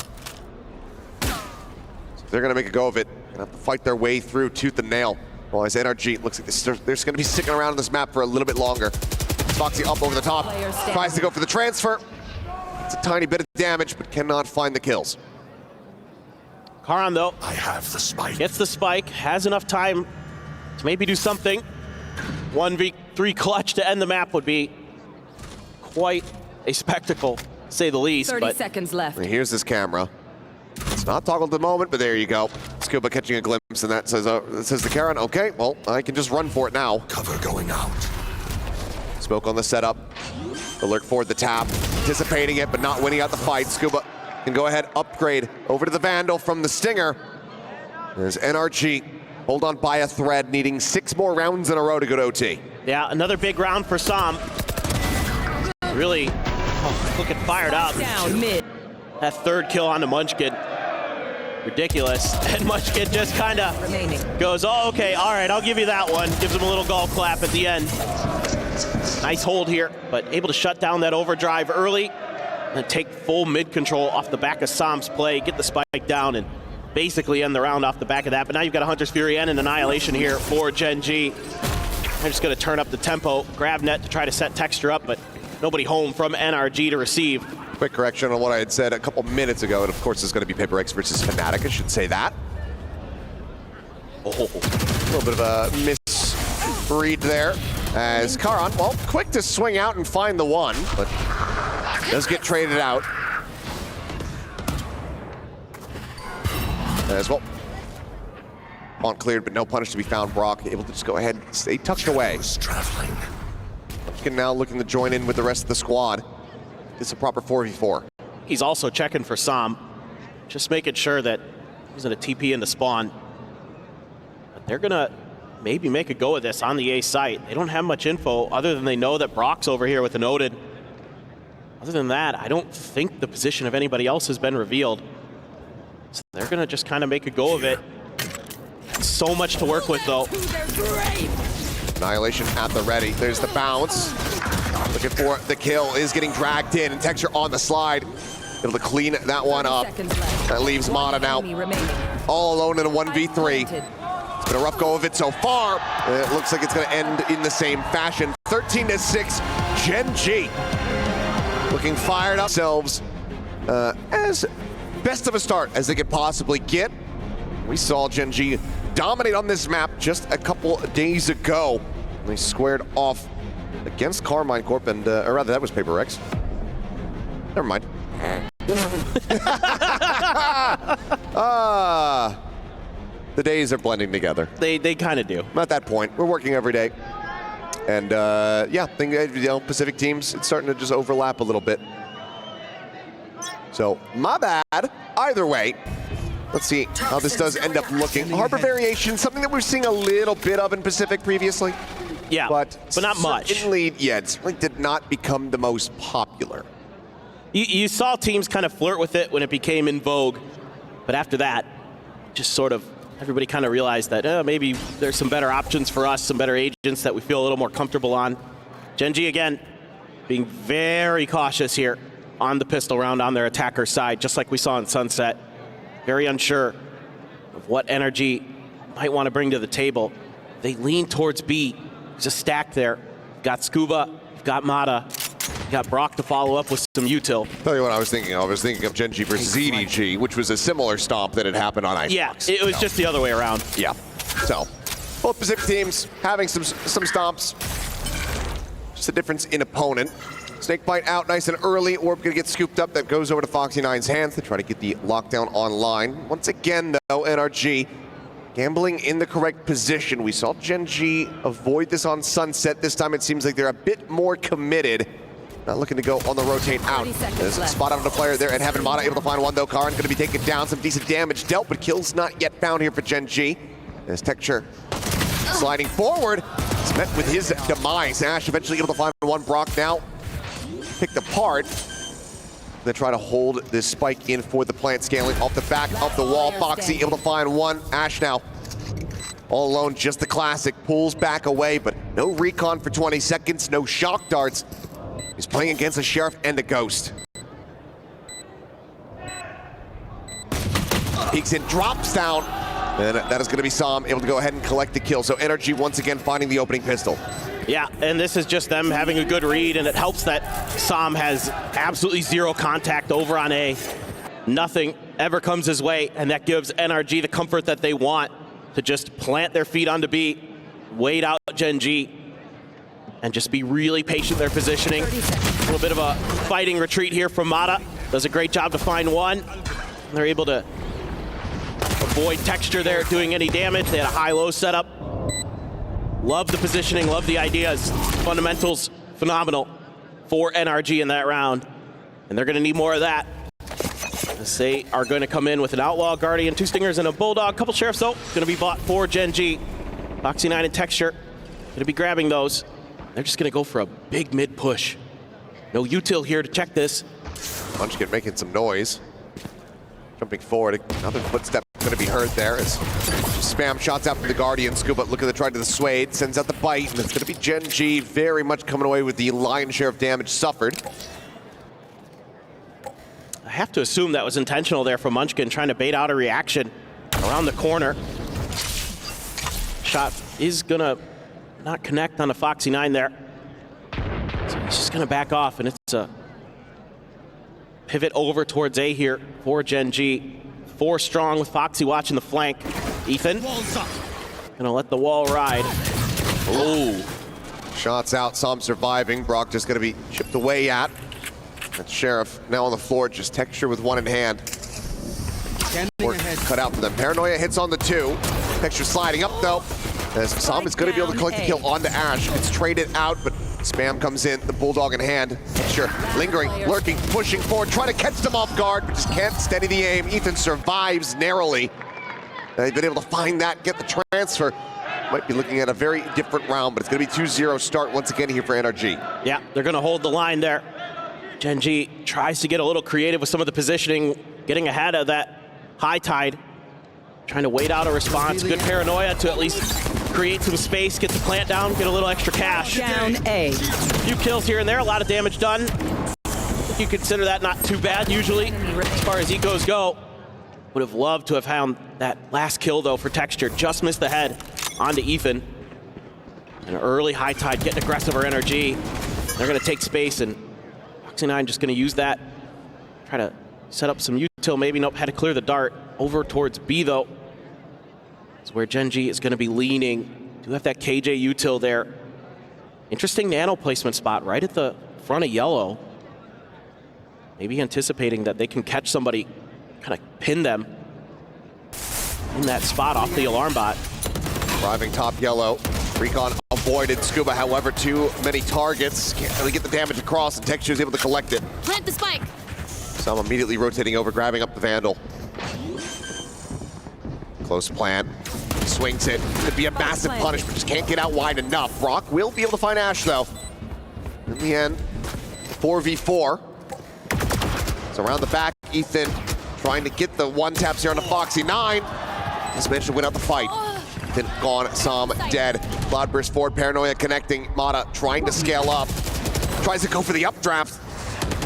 So they're going to make a go of it. Going to have to fight their way through tooth and nail. While as NRG looks like they're going to be sticking around on this map for a little bit longer. Foxy up over the top. Tries to go for the transfer. It's a tiny bit of damage, but cannot find the kills. Karan, though, I have the spike. gets the spike, has enough time to maybe do something. 1v3 clutch to end the map would be quite a spectacle, to say the least. 30 but seconds left. And here's this camera. It's not toggled at the moment, but there you go. Scuba catching a glimpse, and that says to Karan, okay, well, I can just run for it now. Cover going out. Smoke on the setup. The lurk forward the tap, anticipating it, but not winning out the fight. Scuba can go ahead, upgrade over to the Vandal from the Stinger. There's NRG. Hold on by a thread, needing 6 more rounds in a row to go to OT. yeah, another big round for Som. Really looking fired up. Down mid. That third kill on the Munchkin. Ridiculous. And Munchkin just kind of Remaining. goes, oh, okay, all right, I'll give you that one. Gives him a little golf clap at the end. Nice hold here, but able to shut down that overdrive early and take full mid control off the back of Som's play, get the spike down, and basically end the round off the back of that. But now you've got a Hunter's Fury and an Annihilation here for Gen.G. They're just going to turn up the tempo, grab net to try to set Texture up, but nobody home from NRG to receive. Quick correction on what I had said a couple minutes ago, and of course it's going to be Paper X versus Fnatic, I should say that. Oh, A little bit of a misread there, as Karan, well, quick to swing out and find the one, but does get traded out. As well. Font cleared, but no punish to be found. Brock able to just go ahead and stay tucked away. Traveling. Munchkin now looking to join in with the rest of the squad. It's a proper 4v4. he's also checking for Som, just making sure that he's going to TP into spawn. But they're going to maybe make a go of this on the A site. They don't have much info other than they know that Brock's over here with the noted. Other than that, I don't think the position of anybody else has been revealed. So they're gonna just kind of make a go of it. So much to work with though. Annihilation at the ready. There's the bounce. Looking for the kill, is getting dragged in, and Texture on the slide. Able to clean that one up. That leaves Mata now all alone in a 1v3. It's been a rough go of it so far. It looks like it's gonna end in the same fashion. 13-6, Gen.G. Looking fired up themselves as best of a start as they could possibly get. We saw Gen.G dominate on this map just a couple days ago. They squared off against Carmine Corp, and or rather that was Paper X. Never mind. The days are blending together. They kind of do. I'm at that point. We're working every day. And yeah, I think, you know, Pacific teams, it's starting to just overlap a little bit. So, my bad. Either way, let's see how this does end up looking. Harbor variation, something that we're seeing a little bit of in Pacific previously. Yeah, but not much. Certainly, yeah, it certainly did not become the most popular. You saw teams kind of flirt with it when it became in vogue, but after that, just sort of everybody kind of realized that maybe there's some better options for us, some better agents that we feel a little more comfortable on. Gen.G again, being very cautious here on the pistol round on their attacker side, just like we saw in Sunset. Very unsure of what NRG might want to bring to the table. They lean towards B. There's a stack there. Got Scuba, got Mata, got Brock to follow up with some util. Tell you what I was thinking of. I was thinking of Gen.G versus EDG, which was a similar stomp that had happened on Icebox. Yeah, it was just the other way around. Yeah. So, both Pacific teams having some stomps. Just a difference in opponent. Snakebite out nice and early. Orb gonna get scooped up. That goes over to Foxy9's hands to try to get the lockdown online. Once again, though, NRG gambling in the correct position. We saw Gen.G avoid this on Sunset. This time it seems like they're a bit more committed. Not looking to go on the rotate out. There's a spot out on the player there, and Heaven Mata able to find one though. Karin gonna be taken down. Some decent damage dealt, but kills not yet found here for Gen.G. There's Texture sliding forward. It's met with his demise. Ash eventually able to find one. Brock now picked apart. They try to hold this spike in for the plant scaling off the back of the wall. Foxy able to find one. Ash now all alone, just the classic. Pulls back away, but no recon for 20 seconds, no shock darts. He's playing against a Sheriff and a Ghost. Peeks in, drops down, and that is gonna be Sam able to go ahead and collect the kill. So NRG once again finding the opening pistol. Yeah, and this is just them having a good read, and it helps that Sam has absolutely zero contact over on A. Nothing ever comes his way, and that gives NRG the comfort that they want to just plant their feet onto B, wait out Gen.G, and just be really patient in their positioning. A little bit of a fighting retreat here from Mata. Does a great job to find one. They're able to avoid Texture there doing any damage. They had a high-low setup. Love the positioning, love the ideas. Fundamentals, phenomenal for NRG in that round. And they're gonna need more of that. As they are gonna come in with an Outlaw, Guardian, 2 Stingers, and a Bulldog. Couple Sheriffs though, gonna be bought for Gen.G. Foxy9 and Texture, gonna be grabbing those. They're just gonna go for a big mid push. No util here to check this. Munchkin making some noise. Jumping forward, another footstep gonna be heard there as spam shots out from the Guardian. Scuba looking to try to the Swade, sends out the bite, and it's gonna be Gen.G very much coming away with the lion's share of damage suffered. I have to assume that was intentional there from Munchkin, trying to bait out a reaction around the corner. Shot is gonna not connect on the Foxy9 there. So he's just gonna back off, and it's a pivot over towards A here for Gen.G. 4 strong with Foxy watching the flank. Ethan gonna let the wall ride. Oh, Shots out, Sam surviving. Brock just gonna be chipped away at. And Sheriff now on the floor, just Texture with one in hand. Work cut out for them. Paranoia hits on the 2. Texture sliding up though. As Sam is gonna be able to collect the kill onto Ash. It's traded out, but spam comes in, the Bulldog in hand. Texture lingering, lurking, pushing forward, trying to catch them off guard, but just can't steady the aim. Ethan survives narrowly. They've been able to find that, get the transfer. might be looking at a very different round, but it's going to be 2-0 start once again here for NRG. Yeah, they're going to hold the line there. Gen.G tries to get a little creative with some of the positioning, getting ahead of that high tide, trying to wait out a response. Good paranoia to at least create some space, get the plant down, get a little extra cash. Down A. A few kills here and there, a lot of damage done. You consider that not too bad usually, as far as ecos go. Would have loved to have found that last kill though for Texture. Just missed the head onto Ethan. An early high tide getting aggressive for NRG. They're gonna take space and Foxy9 just gonna use that. Try to set up some util, maybe nope, had to clear the dart. Over towards B though. That's where Gen.G is gonna be leaning. Do have that KJ util there. Interesting nano placement spot right at the front of yellow. Maybe anticipating that they can catch somebody, kind of pin them in that spot off the alarm bot. Driving top yellow. Recon avoided Scuba, however, too many targets. Can't really get the damage across, and Texture is able to collect it. Plant the spike. Some immediately rotating over, grabbing up the Vandal. Close plant. Swings it. Could be a massive punishment, just can't get out wide enough. Brock will be able to find Ash, though. In the end, 4v4. So around the back, Ethan trying to get the one taps here on the Foxy9. Just managed to win out the fight. Ethan gone, Sam dead. Cloudburst forward, Paranoia connecting. Mata trying to scale up. Tries to go for the updraft.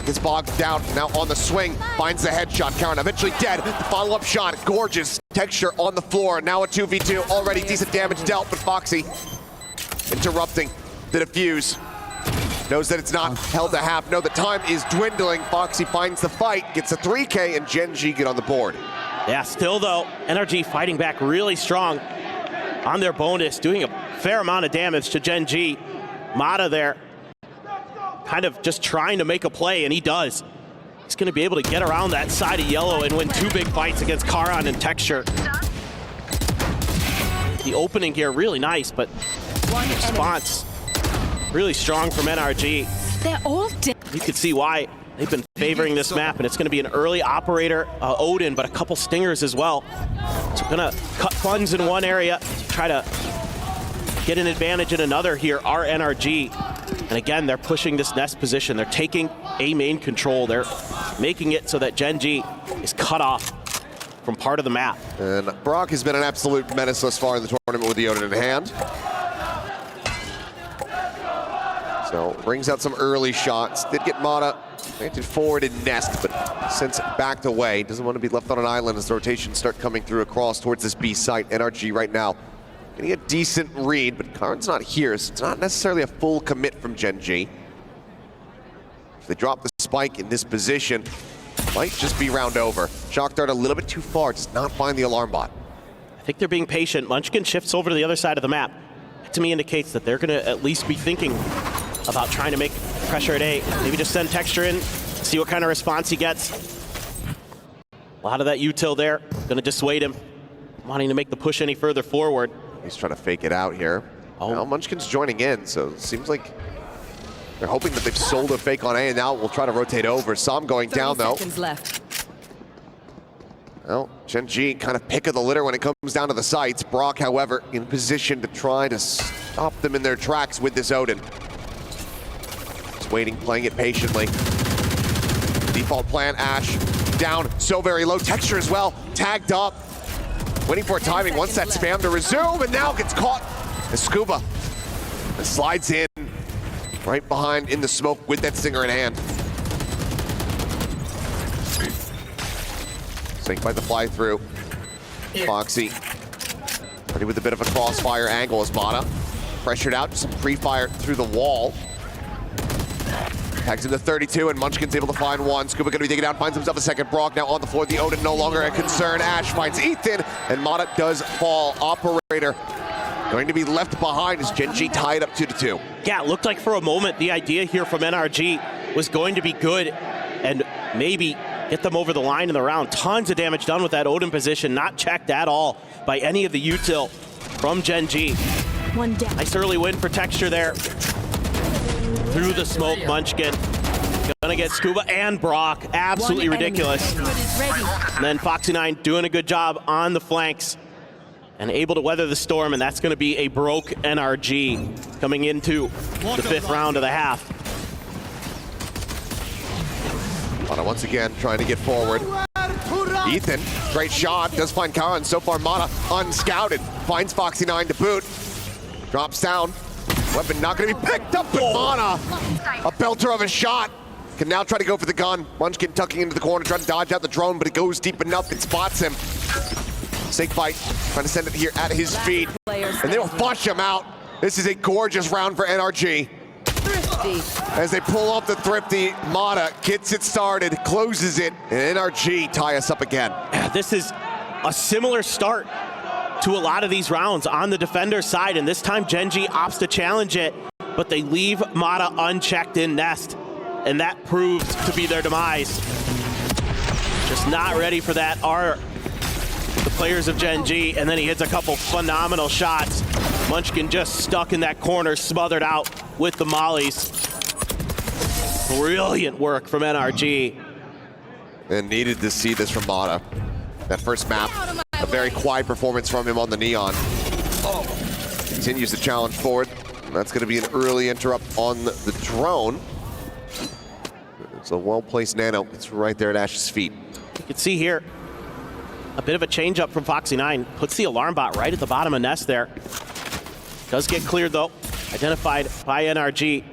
Gets bogged down, now on the swing. Finds the headshot, Karen eventually dead. The follow-up shot, gorgeous. Texture on the floor, now a 2v2. Already decent damage dealt, but Foxy interrupting the defuse. Knows that it's not held to half. No, the time is dwindling. Foxy finds the fight, gets a 3K, and Gen.G get on the board. Yeah, still though, NRG fighting back really strong on their bonus, doing a fair amount of damage to Gen.G. Mata there, kind of just trying to make a play, and he does. He's gonna be able to get around that side of yellow and win two big fights against Karan and Texture. The opening here, really nice, but response really strong from NRG. They're all dead. You can see why they've been favoring this map, and it's going to be an early operator, Odin, but a couple stingers as well. So we're going to cut funds in one area, try to get an advantage in another here, our NRG. And again, they're pushing this nest position. They're taking A main control. They're making it so that Gen.G is cut off from part of the map. And Brock has been an absolute menace thus far in the tournament with the Odin in hand. So brings out some early shots. Did get Mata planted forward in nest, but since backed away, doesn't want to be left on an island as the rotations start coming through across towards this B site. NRG right now getting a decent read, but Karan's not here, so it's not necessarily a full commit from Gen.G. If they drop the spike in this position, might just be round over. Shock dart a little bit too far, does not find the alarm bot. I think they're being patient. Munchkin shifts over to the other side of the map. That to me indicates that they're going to at least be thinking about trying to make pressure at A. Maybe just send Texture in, see what kind of response he gets. A lot of that util there, going to dissuade him, wanting to make the push any further forward. He's trying to fake it out here. Oh. Now Munchkin's joining in, so it seems like they're hoping that they've sold a fake on A, and now we'll try to rotate over. Sam going down, though. 30 seconds left. Well, Gen.G kind of pick of the litter when it comes down to the sites. Brock, however, in position to try to stop them in their tracks with this Odin. Just waiting, playing it patiently. Default plan, Ash down, so very low. Texture as well, tagged up. Waiting for timing, wants that spam to resume, and now gets caught as Scuba slides in right behind in the smoke with that stinger in hand. Synced by the fly through. Foxy ready with a bit of a crossfire angle as Mata pressured out, some pre-fire through the wall. Tags into 32, and Munchkin's able to find one. Scuba gonna be digging out, finds himself a second. Brock now on the floor. The Odin no longer a concern. Ash finds Ethan, and Mata does fall. Operator going to be left behind as Gen.G tied up 2-2. Yeah, it looked like for a moment the idea here from NRG was going to be good and maybe get them over the line in the round. Tons of damage done with that Odin position, not checked at all by any of the util from Gen.G. One down. Nice early win for Texture there. Through the smoke, Munchkin. Gonna get Scuba and Brock. Absolutely ridiculous. Ready. And then Foxy9 doing a good job on the flanks. and able to weather the storm, and that's going to be a broke NRG coming into the 5th round of the half. Mata once again trying to get forward. Ethan, great shot, does find Kara, so far Mata unscouted. Finds Foxy9 to boot. Drops down. Weapon not going to be picked up, but Mata, a belter of a shot, can now try to go for the gun. Munchkin tucking into the corner, trying to dodge out the drone, but it goes deep enough, it spots him. Snake bite, trying to send it here at his feet, and they'll flush him out. This is a gorgeous round for NRG. As they pull off the Thrifty, Mata gets it started, closes it, and NRG tie us up again. This is a similar start to a lot of these rounds on the defender side, and this time Gen.G opts to challenge it, but they leave Mata unchecked in nest, and that proves to be their demise. Just not ready for that are the players of Gen.G, and then he hits a couple phenomenal shots. Munchkin just stuck in that corner, smothered out with the mollies. Brilliant work from NRG. And needed to see this from Mata. That first map, a very quiet performance from him on the Neon. Continues the challenge forward. That's going to be an early interrupt on the drone. It's a well-placed nano. It's right there at Ash's feet. You can see here a bit of a change up from Foxy9. Puts the alarm bot right at the bottom of nest there. Does get cleared though. Identified by NRG.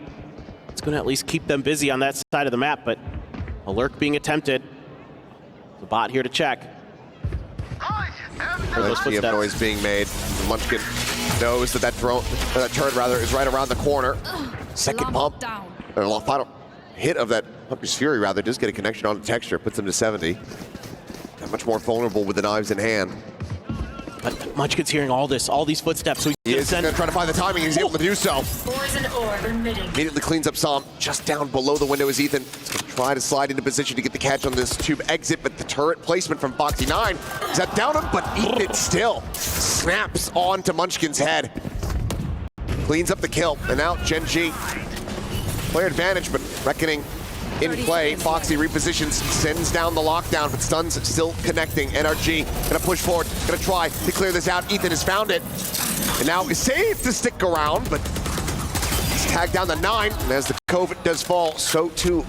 It's going to at least keep them busy on that side of the map, but a lurk being attempted. The bot here to check. Let's see noise being made. Munchkin knows that that turret rather is right around the corner. Second pump. The final hit of that Pumpy's Fury rather does get a connection on the texture, puts him to 70. And much more vulnerable with the knives in hand. But Munchkin's hearing all these footsteps, so he's going to try to find the timing, and he's able to do so. Poison orb emitting. Immediately cleans up Psalm. Just down below the window is Ethan. He's going to try to slide into position to get the catch on this tube exit, but the turret placement from Foxy9 is that down him, but Ethan still snaps onto Munchkin's head. Cleans up the kill, and now Gen.G. Player advantage, but Reckoning in play. Foxy repositions, sends down the lockdown, but Stun's still connecting. NRG gonna push forward, gonna try to clear this out. Ethan has found it, and now is safe to stick around, but he's tagged down the 9, and as the coveted does fall, so too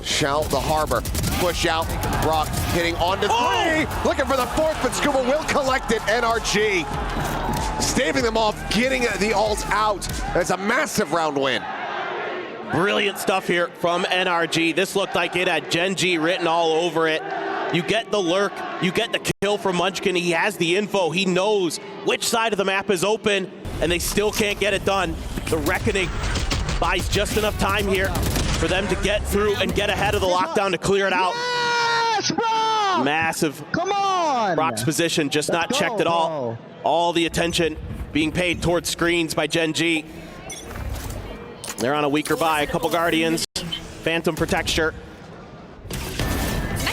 shall the Harbor. Push out, Brock hitting onto 3, looking for the 4th, but Scuba will collect it. NRG staving them off, getting the ult out. That's a massive round win. Brilliant stuff here from NRG. This looked like it had Gen.G written all over it. You get the lurk, you get the kill from Munchkin. He has the info, he knows which side of the map is open, and they still can't get it done. The Reckoning buys just enough time here for them to get through and get ahead of the lockdown to clear it out. Yes, bro! Massive. Come on! Brock's position just not checked at all. All the attention being paid towards screens by Gen.G. They're on a weaker buy, a couple Guardians, Phantom Protecture.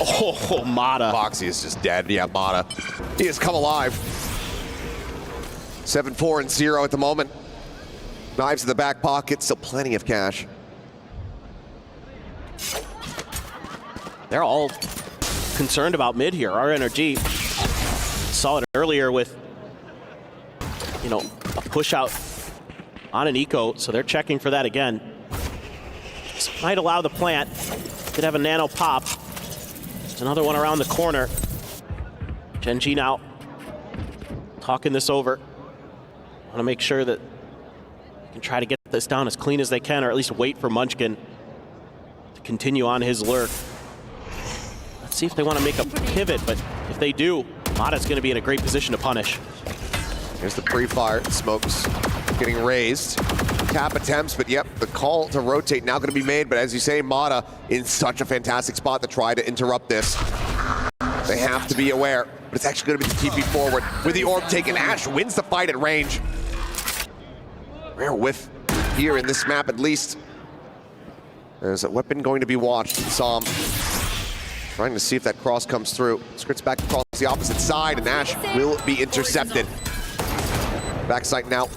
Oh, Mata. Foxy is just dead. Yeah, Mata. He has come alive. 7-4-0 at the moment. Knives in the back pocket, still plenty of cash. They're all concerned about mid here. Our NRG saw it earlier with, a push out on an eco, so they're checking for that again. This might allow the plant. Could have a nano pop. There's another one around the corner. Gen.G now talking this over. Want to make sure that they can try to get this down as clean as they can, or at least wait for Munchkin to continue on his lurk. Let's see if they want to make a pivot, but if they do, Mata's going to be in a great position to punish. Here's the pre-fire, smokes getting raised. Tap attempts, but yep, the call to rotate now going to be made, but as you say, Mata in such a fantastic spot to try to interrupt this. They have to be aware, but it's actually going to be the TP forward. With the orb taken, Ash wins the fight at range. Rare whiff here in this map at least. There's a weapon going to be watched. Psalm trying to see if that cross comes through. Scrits back across the opposite side, and Ash will be intercepted. Backside now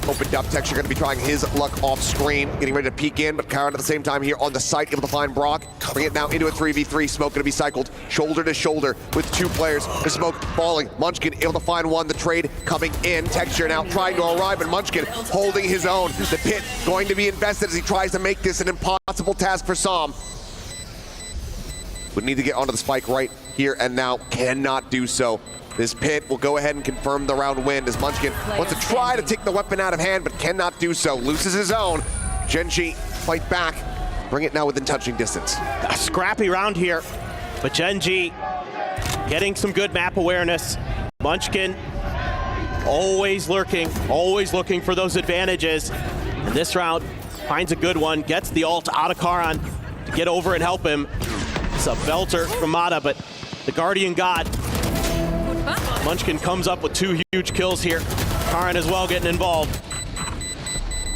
opened up. Texture going to be trying his luck off screen, getting ready to peek in, but Karen at the same time here on the site, able to find Brock. Bring it now into a 3v3. Smoke going to be cycled shoulder to shoulder with two players. The Smoke falling. Munchkin able to find one. The trade coming in. Texture now trying to arrive, and Munchkin holding his own. The pit going to be invested as he tries to make this an impossible task for Sam. Would need to get onto the spike right here and now. Cannot do so. This pit will go ahead and confirm the round win as Munchkin wants to try to take the weapon out of hand, but cannot do so. Loses his own. Gen.G fight back. Bring it now within touching distance. A scrappy round here, but Gen.G getting some good map awareness. Munchkin always lurking, always looking for those advantages. And this round finds a good one, gets the ult out of Karan to get over and help him. It's a belter from Mata, but the Guardian God. Munchkin comes up with 2 huge kills here. Karan as well getting involved.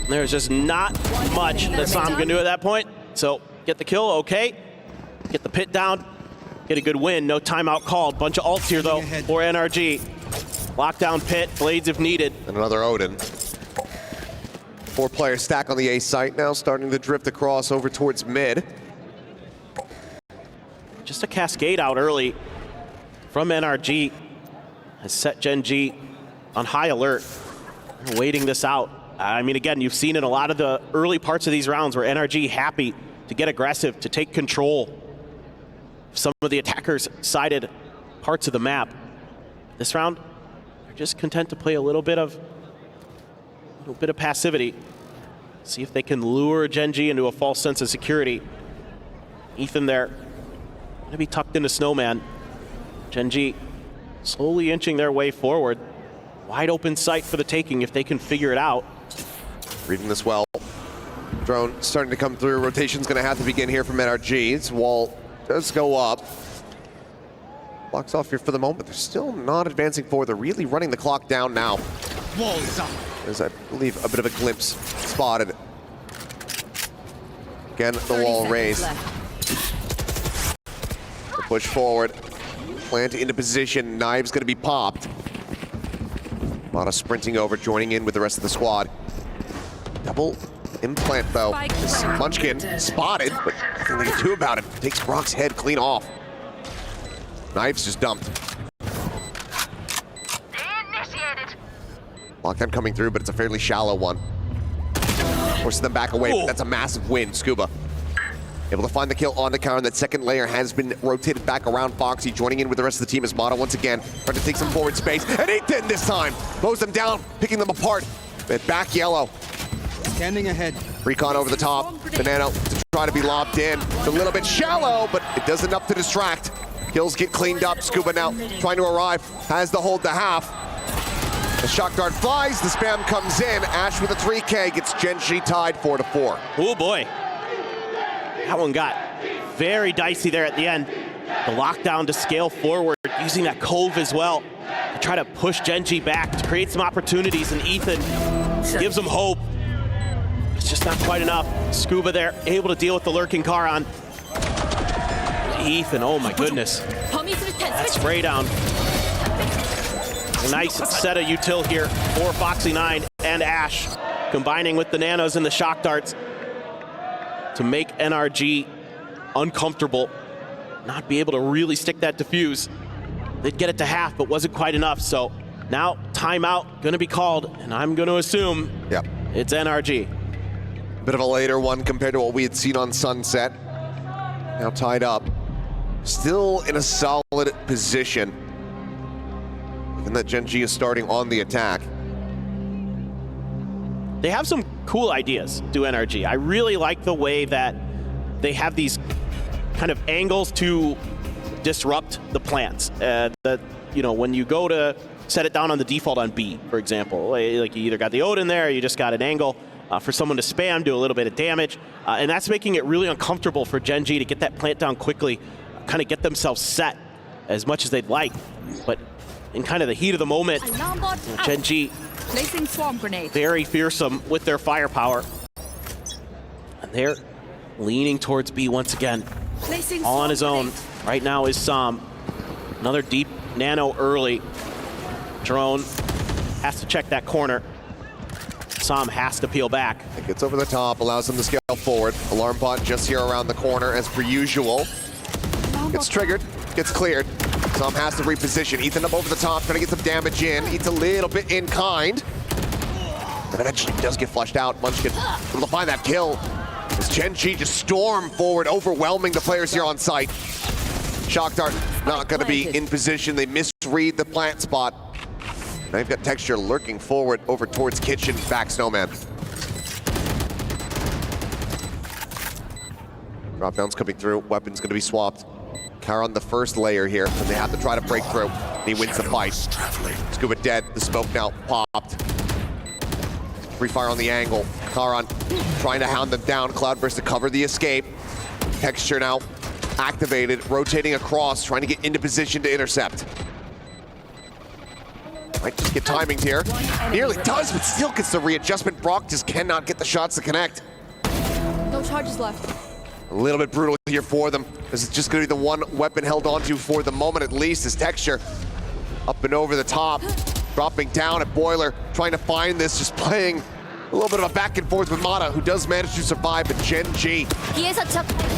There's just not much that Sam can do at that point. So get the kill, okay. Get the pit down, get a good win. No timeout called. Bunch of ults here though for NRG. Lockdown pit, blades if needed. And another Odin. 4-player stack on the A site now, starting to drift across over towards mid. Just a cascade out early from NRG has set Gen.G on high alert. They're waiting this out. I mean, again, you've seen in a lot of the early parts of these rounds where NRG happy to get aggressive, to take control of some of the attackers' sided parts of the map. This round, they're just content to play a little bit of passivity. See if they can lure Gen.G into a false sense of security. Ethan there, gonna be tucked into Snowman. Gen.G slowly inching their way forward. Wide open sight for the taking if they can figure it out. Reading this well. Drone starting to come through. Rotation's going to have to begin here from NRG. Its wall does go up. Blocks off here for the moment. They're still not advancing forward. They're really running the clock down now. Walls up. There's, I believe, a bit of a glimpse spotted. Again, the wall raised. The push forward. Plant into position. Knives going to be popped. Mata sprinting over, joining in with the rest of the squad. Double implant though. Munchkin spotted, but nothing they can do about it. Takes Brock's head clean off. Knives just dumped. Lockdown coming through, but it's a fairly shallow one. Forces them back away, but that's a massive win. Scuba able to find the kill on the counter. That second layer has been rotated back around Foxy, joining in with the rest of the team as Mata once again trying to take some forward space. And Ethan this time mows them down, picking them apart. At back yellow. Standing ahead. Recon over the top. Banana to try to be lobbed in. It's a little bit shallow, but it does enough to distract. Kills get cleaned up. Scuba now trying to arrive. Has the hold to half. The shock dart flies. The spam comes in. Ash with a 3K gets Gen.G tied 4-4. Oh boy. That one got very dicey there at the end. The lockdown to scale forward, using that cove as well to try to push Gen.G back, to create some opportunities, and Ethan gives them hope. It's just not quite enough. Scuba there, able to deal with the lurking Karan. Ethan, oh my goodness. That spray down. A nice set of util here for Foxy9 and Ash, combining with the nanos and the shock darts to make NRG uncomfortable, not be able to really stick that defuse. They'd get it to half, but wasn't quite enough. So now timeout gonna be called, and I'm gonna assume it's NRG. Bit of a later one compared to what we had seen on Sunset. Now tied up. Still in a solid position. And that Gen.G is starting on the attack. They have some cool ideas, do NRG. I really like the way that they have these kind of angles to disrupt the plants. When you go to set it down on the default on B, for example, like you either got the Odin there, or you just got an angle for someone to spam, do a little bit of damage. And that's making it really uncomfortable for Gen.G to get that plant down quickly, kind of get themselves set as much as they'd like. But in kind of the heat of the moment, Gen.G Placing swarm grenade. very fearsome with their firepower. And they're leaning towards B once again. Placing All on his own. grenade. Right now is Sam. Another deep nano early. Drone has to check that corner. Sam has to peel back. It gets over the top, allows him to scale forward. Alarm bot just here around the corner as per usual. Gets triggered, gets cleared. Sam has to reposition. Ethan up over the top, trying to get some damage in. Eats a little bit in kind. But eventually does get flushed out. Munchkin able to find that kill. As Gen.G just storm forward, overwhelming the players here on site. Shock Dart not going to be in position. They misread the plant spot. Now you've got Texture lurking forward over towards Kitchen, back Snowman. Drop down's coming through. Weapon's going to be swapped. Karan the first layer here, and they have to try to break through. He wins the fight. Scuba dead. The smoke now popped. Free fire on the angle. Karan trying to hound them down. Cloudburst to cover the escape. Texture now activated, rotating across, trying to get into position to intercept. Might just get timings here. Nearly does, but still gets the readjustment. Brock just cannot get the shots to connect. No charges left. A little bit brutal here for them. This is just going to be the one weapon held onto for the moment at least, as Texture up and over the top, dropping down at Boiler, trying to find this, just playing a little bit of a back and forth with Mata, who does manage to survive, but Gen.G,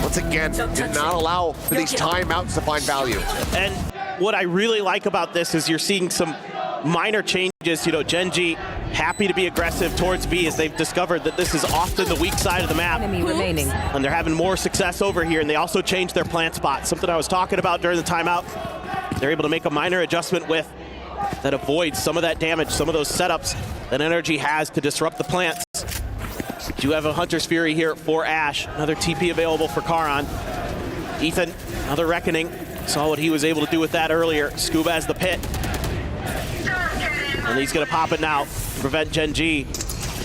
once again, did not allow for these timeouts to find value. And what I really like about this is you're seeing some minor changes. You know, Gen.G happy to be aggressive towards B as they've discovered that this is often the weak side of the map. Enemy remaining. And they're having more success over here, and they also changed their plant spot. Something I was talking about during the timeout. They're able to make a minor adjustment with that avoids some of that damage, some of those setups that NRG has to disrupt the plants. Do you have a Hunter's Fury here for Ash? Another TP available for Karan. Ethan, another Reckoning. Saw what he was able to do with that earlier. Scuba has the pit. And he's gonna pop it now to prevent Gen.G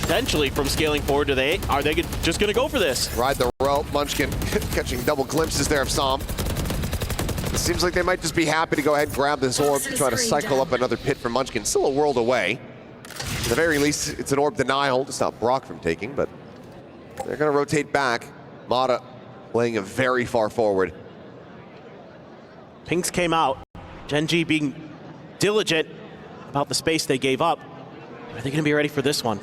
potentially from scaling forward. Are they just gonna go for this? Ride the rope. Munchkin catching double glimpses there of Sam. It seems like they might just be happy to go ahead and grab this orb and try to cycle up another pit for Munchkin. Still a world away. At the very least, it's an orb denial to stop Brock from taking, but they're gonna rotate back. Mata playing it very far forward. Pinks came out. Gen.G being diligent about the space they gave up. Are they gonna be ready for this one?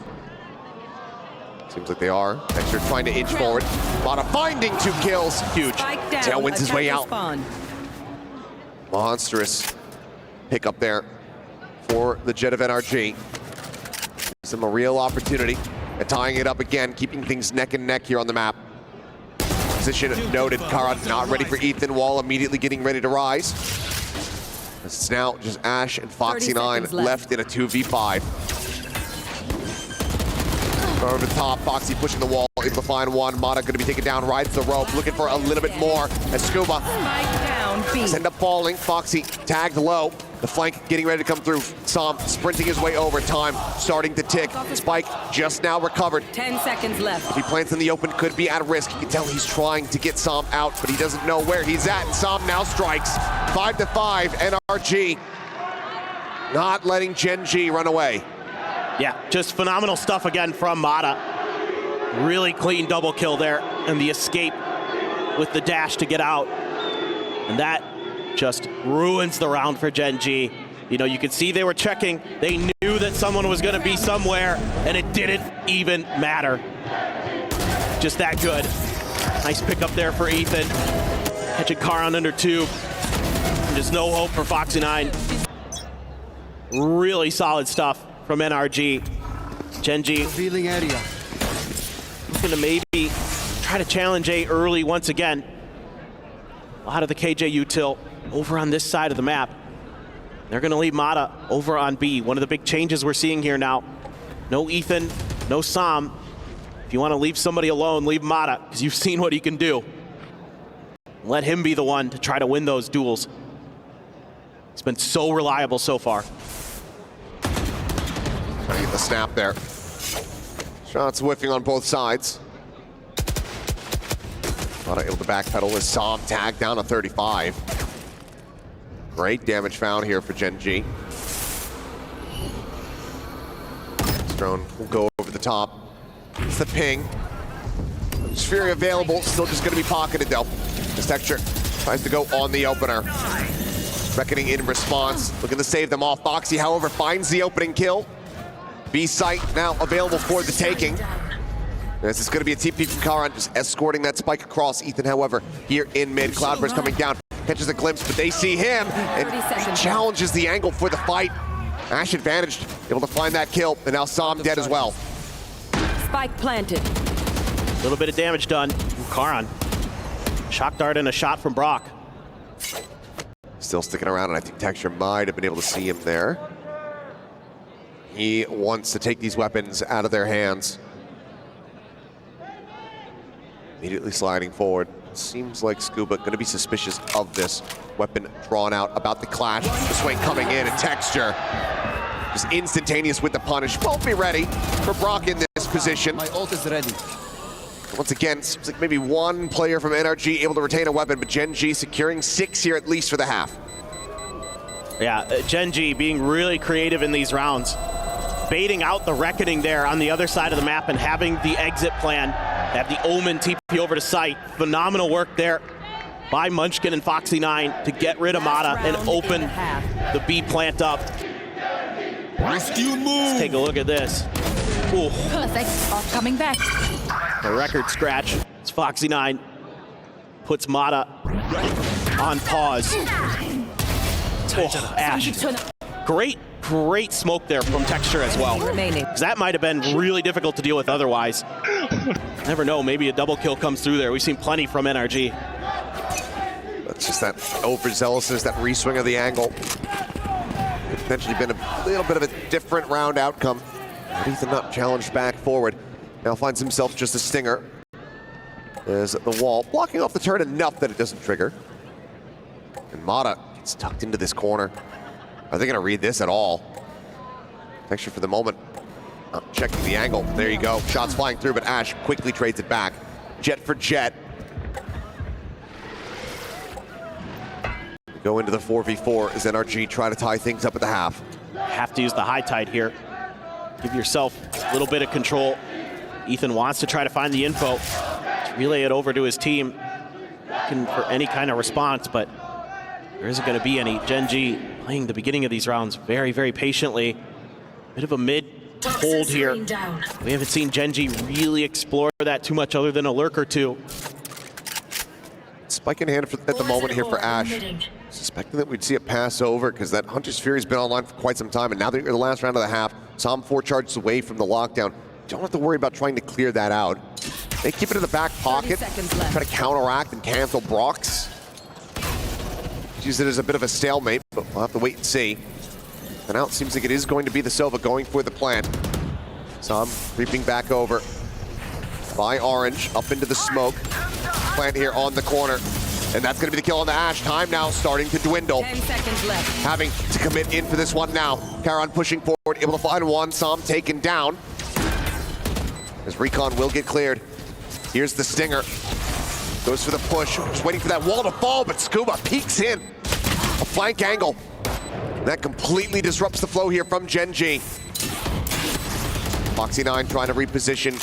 Seems like they are. Texture trying to inch forward. Mata finding 2 kills. Huge. Tail wins his way out. Monstrous pick up there for the Jet of NRG. Gives them a real opportunity at tying it up again, keeping things neck and neck here on the map. Position noted. Karan not ready for Ethan. Wall immediately getting ready to rise. It's now just Ash and Foxy9 left in a 2v5. Over the top, Foxy pushing the wall, able to find one. Mata going to be taken down, rides the rope, looking for a little bit more. As Scuba end up falling. Foxy tagged low. The flank getting ready to come through. Sam sprinting his way over. Time starting to tick. Spike just now recovered. 10 seconds left. If he plants in the open, could be at risk. You can tell he's trying to get Sam out, but he doesn't know where he's at. And Sam now strikes. 5-5, NRG. Not letting Gen.G run away. Yeah, just phenomenal stuff again from Mata. Really clean double kill there, and the escape with the dash to get out. And that just ruins the round for Gen.G. You know, you could see they were checking. They knew that someone was going to be somewhere, and it didn't even matter. Just that good. Nice pick up there for Ethan. Catching Karan under 2. And just no hope for Foxy9. Really solid stuff from NRG. Gen.G Revealing area. looking to maybe try to challenge A early once again. A lot of the KJ util over on this side of the map. They're going to leave Mata over on B. One of the big changes we're seeing here now. No Ethan, no Sam. If you want to leave somebody alone, leave Mata, because you've seen what he can do. Let him be the one to try to win those duels. He's been so reliable so far. Trying to get the snap there. Shots whiffing on both sides. Not able to backpedal as Sam tagged down to 35. Great damage found here for Gen.G. This drone will go over the top. It's the ping. Sphere available, still just going to be pocketed though. This Texture tries to go on the opener. Reckoning in response, looking to save them off. Foxy, however, finds the opening kill. B site now available for the taking. This is going to be a TP from Karan, just escorting that spike across. Ethan, however, here in mid, Cloudburst coming down, catches a glimpse, but they see him, and he challenges the angle for the fight. Ash advantaged, able to find that kill, and now Sam dead as well. Spike planted. A little bit of damage done. Karan. Shock dart and a shot from Brock. Still sticking around, and I think Texture might have been able to see him there. He wants to take these weapons out of their hands. Immediately sliding forward. Seems like Scuba going to be suspicious of this weapon drawn out, about the clash. The swing coming in, and Texture just instantaneous with the punish. Won't be ready for Brock in this position. My ult is ready. Once again, seems like maybe one player from NRG able to retain a weapon, but Gen.G securing 6 here at least for the half. Yeah, Gen.G being really creative in these rounds. Baiting out the Reckoning there on the other side of the map and having the exit plan. Have the Omen TP over to site. Phenomenal work there by Munchkin and Foxy9 to get rid of Mata and open the B plant up. Rescue move. Let's take a look at this. Ooh. Perfect. Off coming back. A record scratch. It's Foxy9. Puts Mata on pause. Oh, Ash. Great smoke there from Texture as well. Remaining. 'Cause that might have been really difficult to deal with otherwise. Never know, maybe a double kill comes through there. We've seen plenty from NRG. That's just that overzealousness, that reswing of the angle. Could potentially been a little bit of a different round outcome. But Ethan not challenged back forward. Now finds himself just a stinger. There's the wall, blocking off the turn enough that it doesn't trigger. And Mata gets tucked into this corner. Are they going to read this at all? Texture for the moment. Checking the angle. There you go. Shots flying through, but Ash quickly trades it back. Jet for Jet. Go into the 4v4 as NRG try to tie things up at the half. Have to use the high tide here. Give yourself a little bit of control. Ethan wants to try to find the info. To relay it over to his team. Looking for any kind of response, but there isn't going to be any. Gen.G playing the beginning of these rounds very, very patiently. Bit of a mid hold here. We haven't seen Gen.G really explore that too much other than a lurk or two. Spike in hand at the moment here for Ash. Suspecting that we'd see it pass over because that Hunter's Fury's been online for quite some time, and now that you're the last round of the half, Psalm 4 charges away from the lockdown. Don't have to worry about trying to clear that out. They keep it in the back pocket, try to counteract and cancel Brock's. Use it as a bit of a stalemate, but we'll have to wait and see. And now it seems like it is going to be the Sova going for the plant. Sam creeping back over by Orange, up into the smoke. Plant here on the corner. And that's going to be the kill on the Ash. Time now starting to dwindle. 10 seconds left. Having to commit in for this one now. Karan pushing forward, able to find one. Sam taken down. As Recon will get cleared. Here's the Stinger. Goes for the push, just waiting for that wall to fall, but Scuba peeks in. A flank angle. That completely disrupts the flow here from Gen.G. Foxy9 trying to reposition.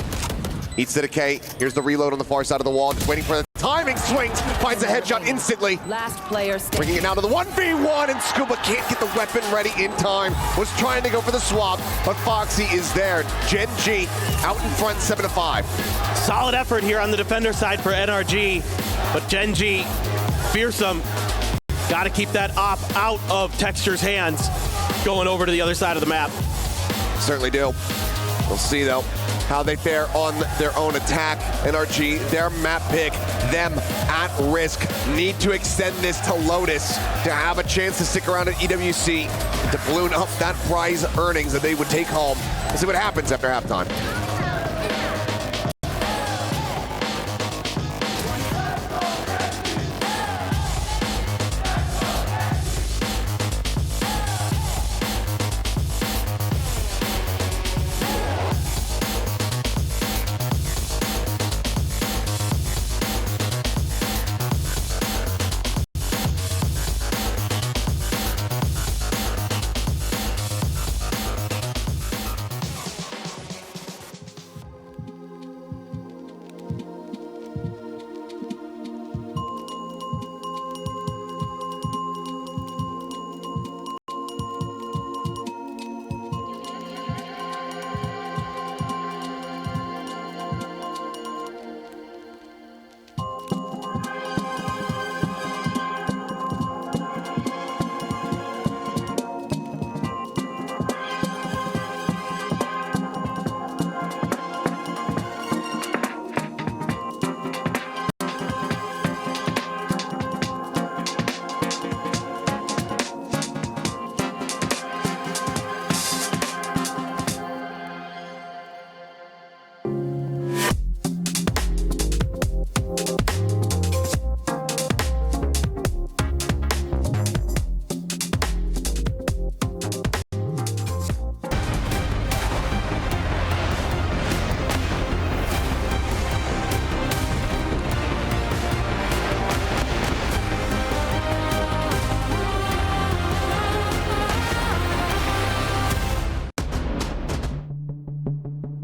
Eats the decay. Here's the reload on the far side of the wall. Just waiting for the timing, swings, finds a headshot instantly. Last player standing. Bringing it now to the 1v1, and Scuba can't get the weapon ready in time. Was trying to go for the swap, but Foxy is there. Gen.G out in front, 7-5. Solid effort here on the defender side for NRG, but Gen.G, fearsome. Got to keep that op out of Texture's hands, going over to the other side of the map. Certainly do. We'll see, though, how they fare on their own attack. NRG, their map pick, them at risk. Need to extend this to Lotus to have a chance to stick around at EWC, to balloon up that prize earnings that they would take home. We'll see what happens after halftime.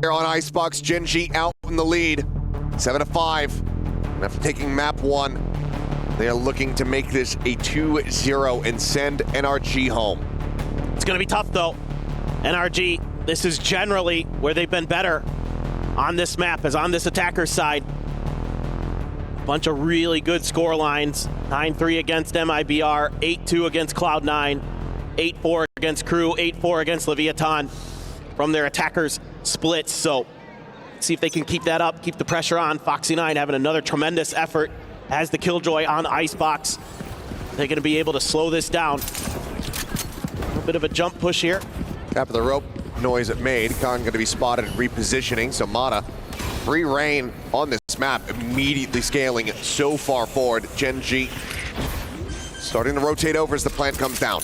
here on Icebox. Gen.G out in the lead, 7-5. After taking map 1, they are looking to make this a 2-0 and send NRG home. It's going to be tough, though. NRG, this is generally where they've been better on this map, as on this attacker's side. Bunch of really good score lines. 9-3 against MIBR, 8-2 against Cloud9, 8-4 against Crew, 8-4 against Leviathan from their attackers splits. So see if they can keep that up, keep the pressure on. Foxy9 having another tremendous effort as the Killjoy on Icebox. They're going to be able to slow this down. A little bit of a jump push here. Tap of the rope noise it made. Khan going to be spotted and repositioning. So Mata, free reign on this map, immediately scaling so far forward. Gen.G starting to rotate over as the plant comes down.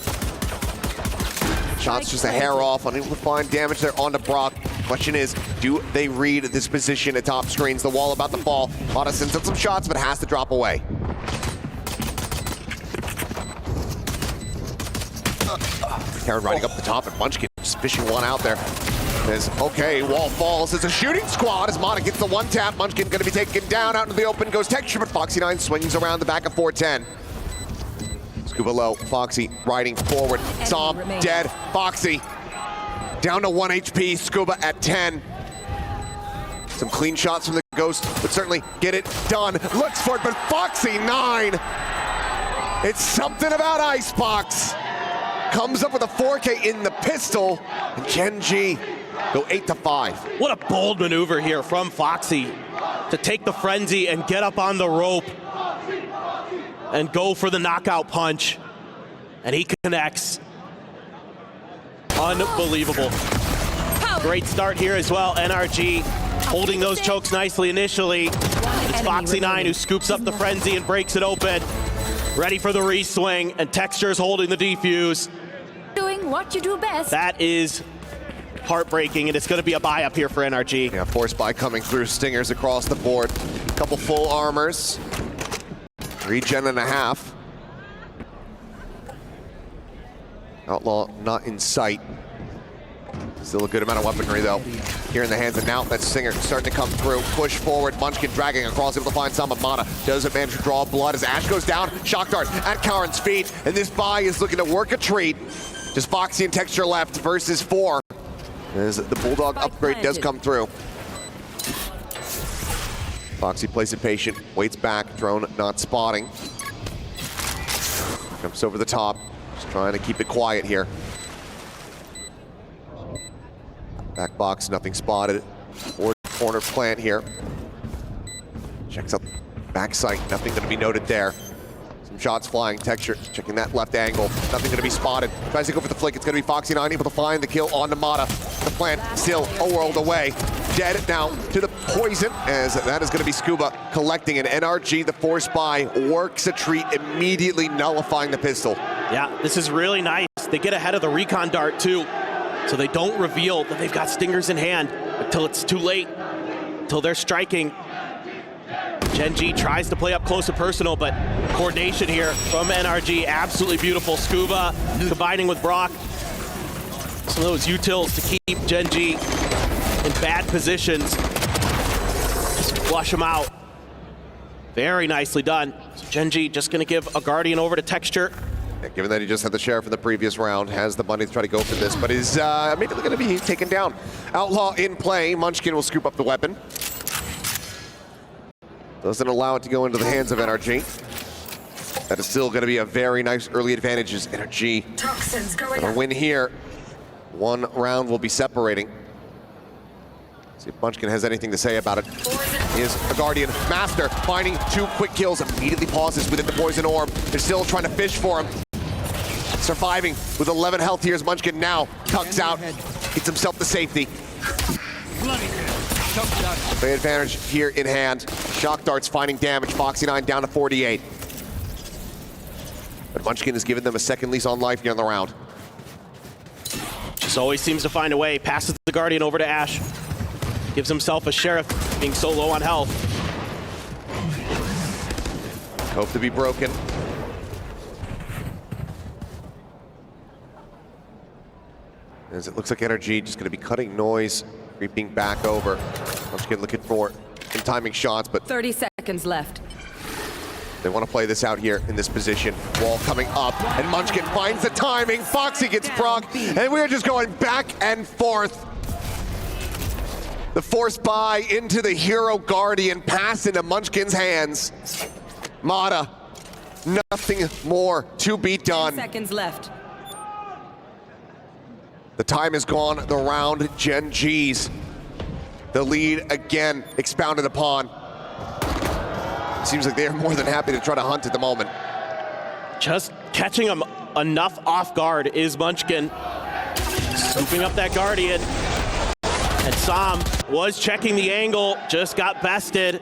Shots just a hair off, unable to find damage there onto Brock. Question is, do they read this position at top screens? The wall about to fall. Mata sends out some shots, but has to drop away. Karen riding up the top, and Munchkin just fishing one out there. Says, okay, wall falls. It's a shooting squad as Mata gets the one tap. Munchkin going to be taken down. Out into the open goes Texture, but Foxy9 swings around the back of 410. Scuba low, Foxy riding forward. Som dead. Foxy down to 1 HP. Scuba at 10. Some clean shots from the Ghost would certainly get it done. Looks for it, but Foxy9. It's something about Icebox. Comes up with a 4K in the pistol, and Gen.G go 8-5. What a bold maneuver here from Foxy to take the frenzy and get up on the rope and go for the knockout punch. And he connects. Unbelievable. Great start here as well. NRG holding those chokes nicely initially. It's Foxy9 who scoops up the frenzy and breaks it open. Ready for the re-swing, and Texture's holding the defuse. Doing what you do best. That is heartbreaking, and it's going to be a buy up here for NRG. Yeah, force buy coming through. Stingers across the board. Couple full armors. Regen and a half. Outlaw not in sight. Still a good amount of weaponry though. Here in the hands of Now. That Stinger starting to come through. Push forward. Munchkin dragging across, able to find some. Mata doesn't manage to draw blood as Ash goes down. Shock dart at Karen's feet. And this buy is looking to work a treat. Just Foxy and Texture left versus 4. As the Bulldog upgrade does come through. Foxy plays it patient, waits back, drone not spotting. Jumps over the top, just trying to keep it quiet here. Back box, nothing spotted. Or corner plant here. Checks out back sight, nothing gonna be noted there. Some shots flying, Texture checking that left angle, nothing gonna be spotted. Tries to go for the flick, it's gonna be Foxy9 able to find the kill on Mata. The plant still a world away. Dead now to the poison, as that is going to be Scuba collecting an NRG. The force buy works a treat, immediately nullifying the pistol. Yeah, this is really nice. They get ahead of the recon dart too, so they don't reveal that they've got Stingers in hand until it's too late, until they're striking. Gen.G tries to play up close and personal, but coordination here from NRG, absolutely beautiful. Scuba combining with Brock. Some of those utils to keep Gen.G in bad positions. Just flush them out. Very nicely done. So Gen.G just gonna give a Guardian over to Texture. Yeah, given that he just had the Sheriff in the previous round, has the money to try to go for this, but is immediately gonna be taken down. Outlaw in play, Munchkin will scoop up the weapon. Doesn't allow it to go into the hands of NRG. That is still gonna be a very nice early advantage as NRG Toxins going a up. win here. One round will be separating. See if Munchkin has anything to say about it. Is a Guardian Master finding 2 quick kills, immediately pauses within the poison orb. They're still trying to fish for him. Surviving with 11 health here as Munchkin now tucks out, gets himself to safety. The advantage here in hand. Shock darts finding damage. Foxy9 down to 48. But Munchkin has given them a second lease on life here on the round. Just always seems to find a way. Passes the Guardian over to Ash. Gives himself a Sheriff, being so low on health. Hope to be broken. As it looks like NRG just going to be cutting noise creeping back over. Munchkin looking for some timing shots, but 30 seconds left. they want to play this out here in this position. Wall coming up, and Munchkin finds the timing. Foxy gets proc, and we're just going back and forth. The force buy into the Hero Guardian, pass into Munchkin's hands. Mata, nothing more to be 10 done. seconds left. The time is gone, the round Gen.G's. The lead again expounded upon. Seems like they're more than happy to try to hunt at the moment. Just catching him enough off guard is Munchkin. Scooping up that Guardian. And Sam was checking the angle, just got bested.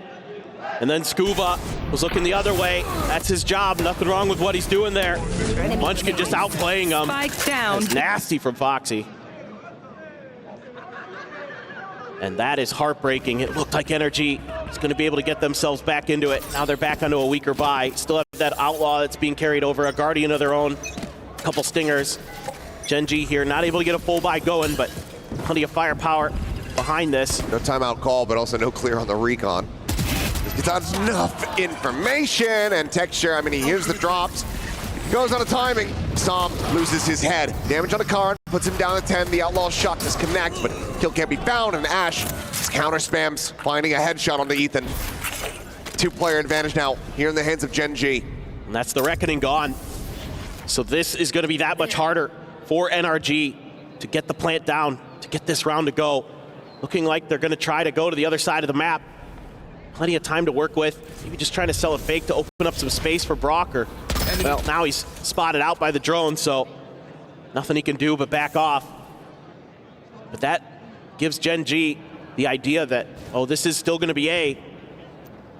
And then Scuba was looking the other way. That's his job, nothing wrong with what he's doing there. Munchkin just outplaying him. Spike down. That's nasty from Foxy. And that is heartbreaking. It looked like NRG is going to be able to get themselves back into it. Now they're back onto a weaker buy. Still have that Outlaw that's being carried over, a Guardian of their own, a couple Stingers. Gen.G here, not able to get a full buy going, but plenty of firepower behind this. No timeout call, but also no clear on the recon. He's got enough information and texture. I mean, he hears the drops. Goes on a timing. Sam loses his head. Damage on the card, puts him down to 10. The Outlaw shot disconnect, but kill can't be found, and Ash counter spams, finding a headshot on the Ethan. Two-player advantage now here in the hands of Gen.G. And that's the reckoning gone. So this is going to be that much harder for NRG to get the plant down, to get this round to go. Looking like they're going to try to go to the other side of the map. Plenty of time to work with. Maybe just trying to sell a fake to open up some space for Brock, or well, now he's spotted out by the drone, so nothing he can do but back off. But that gives Gen.G the idea that, oh, this is still going to be A.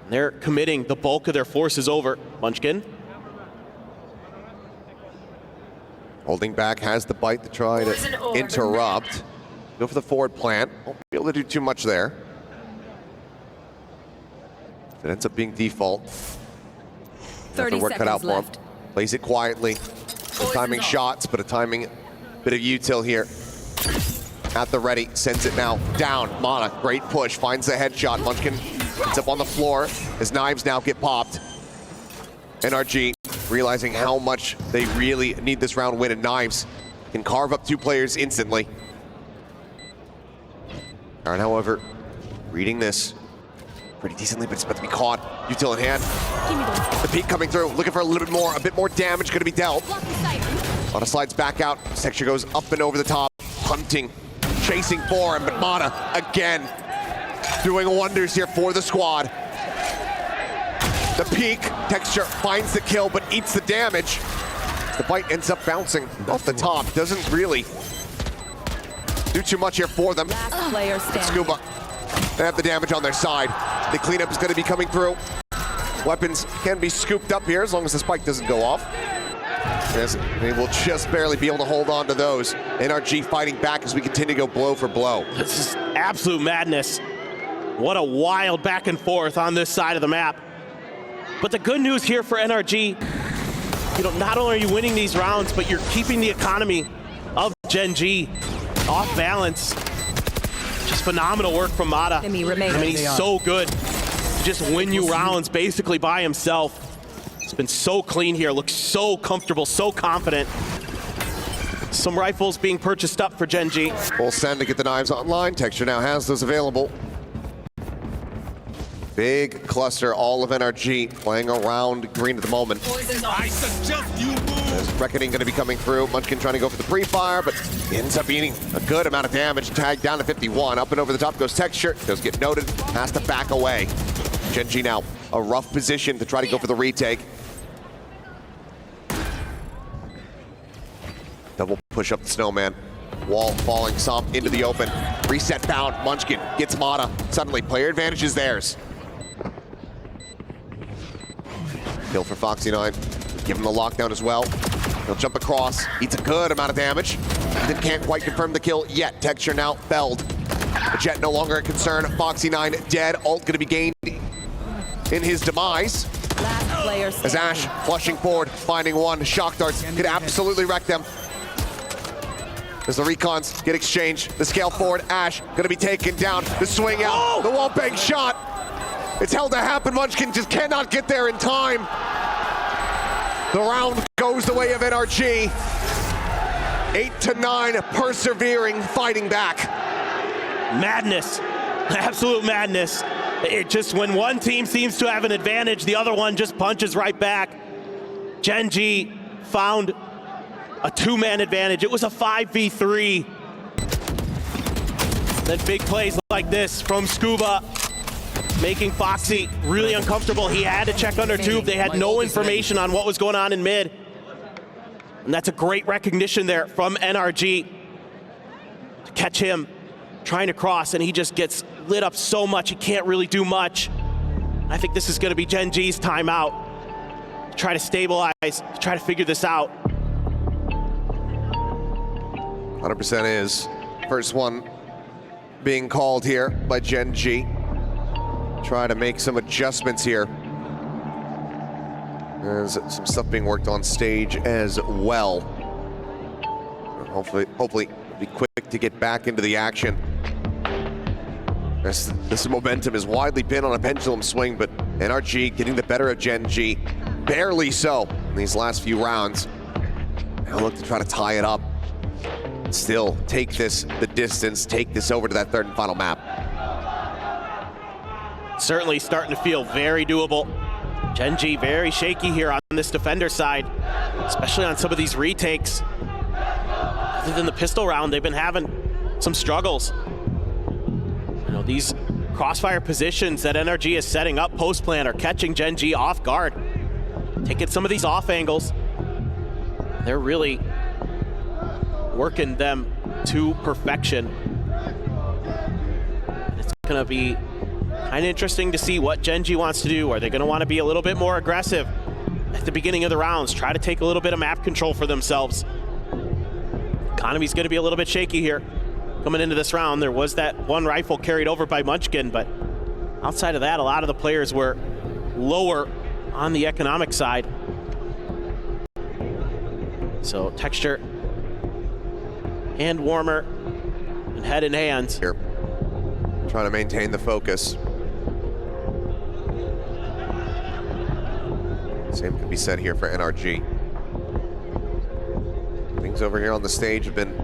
They're committing the bulk of their forces over. Munchkin. Holding back, has the bite to try to interrupt. Go for the forward plant. Won't be able to do too much there. It ends up being default. 30 work cut out seconds for him. left. Plays it quietly. No timing shots, but a timing bit of util here. At the ready, sends it now down. Mata, great push, finds the headshot. Munchkin ends up on the floor. His knives now get popped. NRG realizing how much they really need this round win, and knives can carve up two players instantly. Aaron, however, reading this pretty decently, but it's about to be caught. Util in hand. The peek coming through, looking for a little bit more. A bit more damage going to be dealt. Mata slides back out. Texture goes up and over the top. Hunting, chasing for him, but Mata again doing wonders here for the squad. The peek, Texture finds the kill, but eats the damage. The bite ends up bouncing off the top. Doesn't really do too much here for them. Last player standing. Scuba, they have the damage on their side. The cleanup is going to be coming through. Weapons can be scooped up here as long as the spike doesn't go off. Yes, they will just barely be able to hold on to those. NRG fighting back as we continue to go blow for blow. This is absolute madness. What a wild back and forth on this side of the map. But the good news here for NRG, you know, not only are you winning these rounds, but you're keeping the economy of Gen.G off balance. Just phenomenal work from Mata. I mean, he's so good to just win you rounds basically by himself. It's been so clean here, looks so comfortable, so confident. Some rifles being purchased up for Gen.G. Full send to get the knives online. Texture now has those available. Big cluster, all of NRG playing around green at the moment. I suggest you move. There's Reckoning going to be coming through. Munchkin trying to go for the pre-fire, but ends up eating a good amount of damage. Tagged down to 51. Up and over the top goes Texture. Does get noted. Has to back away. Gen.G now a rough position to try to go for the retake. Double push up the snowman. Wall falling, Sam into the open. Reset bound. Munchkin gets Mata. Suddenly, player advantage is theirs. Kill for Foxy9. Give him the lockdown as well. He'll jump across. Eats a good amount of damage. Then can't quite confirm the kill yet. Texture now felled. The Jet no longer a concern. Foxy9 dead. Ult going to be gained in his demise. Last player As Ash flushing forward, finding one. Shock darts could absolutely wreck them. As the recons get exchanged, the scale forward, Ash gonna be taken down, the swing out, the wall bang shot. It's held to happen, Munchkin just cannot get there in time. The round goes the way of NRG. 8-9, persevering, fighting back. Madness, absolute madness. It just, when one team seems to have an advantage, the other one just punches right back. Gen.G found a two-man advantage. It was a 5v3. Then big plays like this from Scuba, making Foxy really uncomfortable. He had to check under tube. They had no information on what was going on in mid. And that's a great recognition there from NRG to catch him trying to cross, and he just gets lit up so much he can't really do much. I think this is going to be Gen.G's timeout to try to stabilize, to try to figure this out. 100% is. First one being called here by Gen.G. Try to make some adjustments here. There's some stuff being worked on stage as well. Hopefully be quick to get back into the action. This momentum is widely pinned on a pendulum swing, but NRG getting the better of Gen.G. Barely so in these last few rounds. Now look to try to tie it up. Still take this the distance, take this over to that third and final map. Certainly starting to feel very doable. Gen.G very shaky here on this defender side, especially on some of these retakes. Other than the pistol round, they've been having some struggles. You know, these crossfire positions that NRG is setting up post-plan are catching Gen.G off guard, taking some of these off angles. They're really working them to perfection. It's gonna be kind of interesting to see what Gen.G wants to do. Are they gonna want to be a little bit more aggressive at the beginning of the rounds, try to take a little bit of map control for themselves? Economy's gonna be a little bit shaky here coming into this round. There was that one rifle carried over by Munchkin, but outside of that, a lot of the players were lower on the economic side. So Texture hand warmer and head in hand here. Trying to maintain the focus. Same can be said here for NRG. Things over here on the stage have been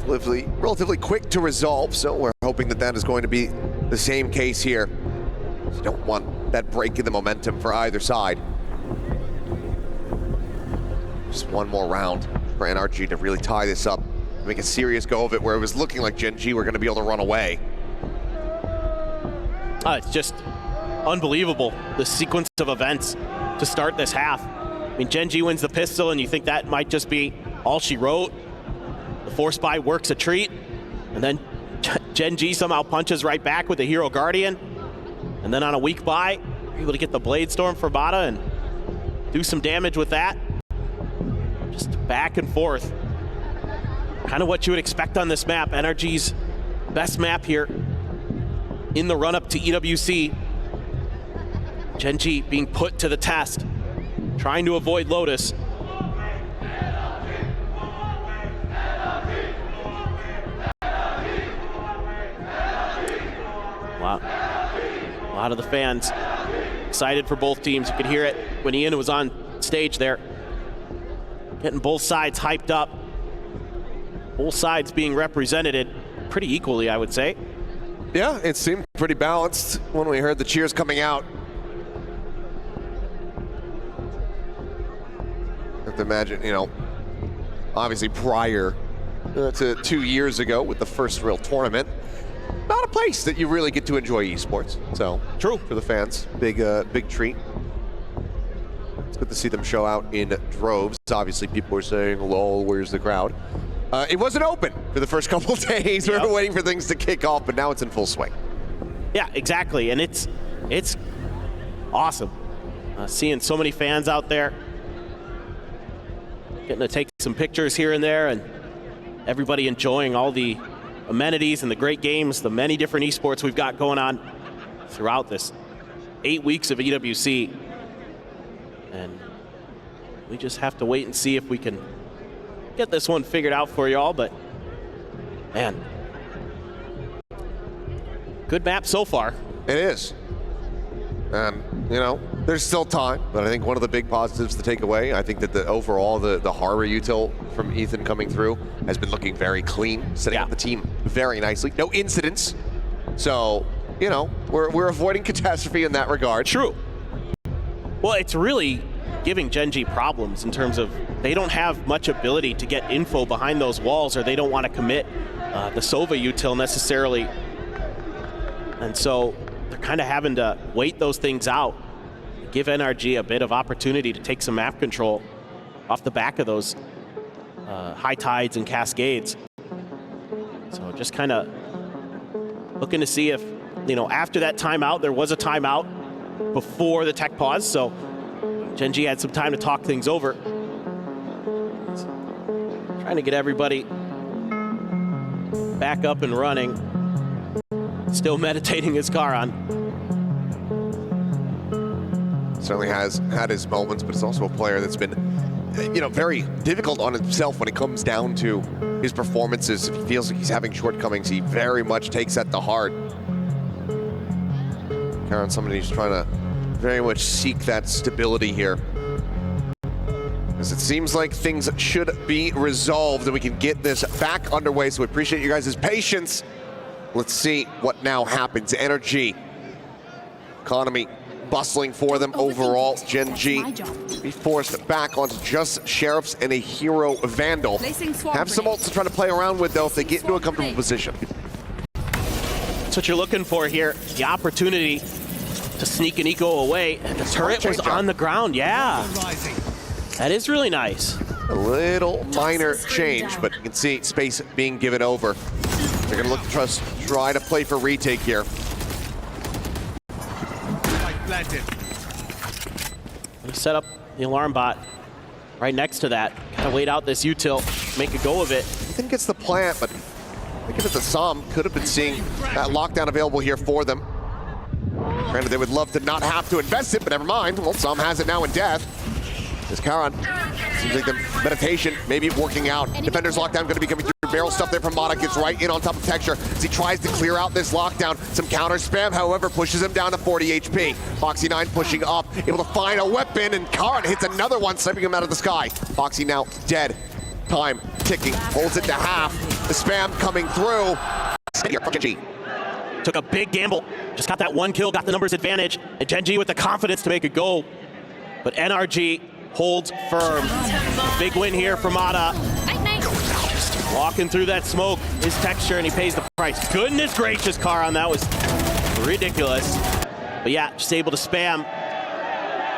relatively quick to resolve, so we're hoping that that is going to be the same case here. You don't want that break in the momentum for either side. Just one more round for NRG to really tie this up, make a serious go of it, where it was looking like Gen.G were going to be able to run away. It's just unbelievable, the sequence of events to start this half. I mean, Gen.G wins the pistol, and you think that might just be all she wrote. The Force Buy works a treat, and then Gen.G somehow punches right back with the Hero Guardian. And then on a weak buy, you're able to get the Blade Storm for Bada and do some damage with that. Just back and forth. Kind of what you would expect on this map. NRG's best map here in the run-up to EWC. Gen.G being put to the test, trying to avoid Lotus. Wow. A lot of the fans excited for both teams. You could hear it when Ian was on stage there. Getting both sides hyped up. Both sides being represented pretty equally, I would say. Yeah, it seemed pretty balanced when we heard the cheers coming out. I have to imagine, you know, obviously prior to 2 years ago with the first real tournament, not a place that you really get to enjoy esports. So true for the fans, big treat. It's good to see them show out in droves. Obviously, people were saying, "Lol, where's the crowd?" It wasn't open for the first couple of days. We were waiting for things to kick off, but now it's in full swing. Yeah, exactly, and it's awesome. Seeing so many fans out there, getting to take some pictures here and there, and everybody enjoying all the amenities and the great games, the many different esports we've got going on throughout this 8 weeks of EWC. And we just have to wait and see if we can get this one figured out for y'all, but Man. Good map so far. It is. And, you know, there's still time, but I think one of the big positives to take away, I think that the overall, the harbor util from Ethan coming through has been looking very clean, setting up the team very nicely. No incidents. So, you know, we're avoiding catastrophe in that regard. True. Well, it's really giving Gen.G problems in terms of they don't have much ability to get info behind those walls, or they don't want to commit the Sova util necessarily. And so they're kind of having to wait those things out, give NRG a bit of opportunity to take some map control off the back of those high tides and cascades. So just kind of looking to see if, you know, after that timeout, there was a timeout before the tech pause, so Gen.G had some time to talk things over. Trying to get everybody back up and running. Still meditating his car on. Certainly has had his moments, but it's also a player that's been, you know, very difficult on himself when it comes down to his performances. If he feels like he's having shortcomings, he very much takes that to heart. Karen, somebody who's trying to very much seek that stability here. As it seems like things should be resolved and we can get this back underway, so we appreciate you guys' patience. Let's see what now happens. NRG, economy bustling for them overall. Gen.G be forced back onto just Sheriffs and a Hero Vandal. Have some ults to try to play around with, though, if they get into a comfortable position. That's what you're looking for here. The opportunity to sneak an eco away. And the turret was on the ground, yeah. That is really nice. A little minor change, but you can see space being given over. They're gonna look to try to play for retake here. Set up the alarm bot right next to that. Gotta wait out this util, make a go of it. Ethan gets the plant, but I think if it's a Som, could have been seeing that lockdown available here for them. Granted, they would love to not have to invest it, but never mind. Well, Som has it now in death. This Karan seems like the meditation maybe working out. Defender's lockdown going to be coming through. Barrel stuff there from Mata, gets right in on top of Texture as he tries to clear out this lockdown. Some counter spam, however, pushes him down to 40 HP. Foxy 9 pushing up, able to find a weapon, and Karan hits another one, sniping him out of the sky. Foxy now dead. Time ticking, holds it to half. The spam coming through. Gen.G took a big gamble, just got that one kill, got the numbers advantage, and Gen.G with the confidence to make a go. But NRG holds firm. A big win here for Mata. Just walking through that smoke, his Texture, and he pays the price. Goodness gracious, Karan, that was ridiculous. But yeah, just able to spam.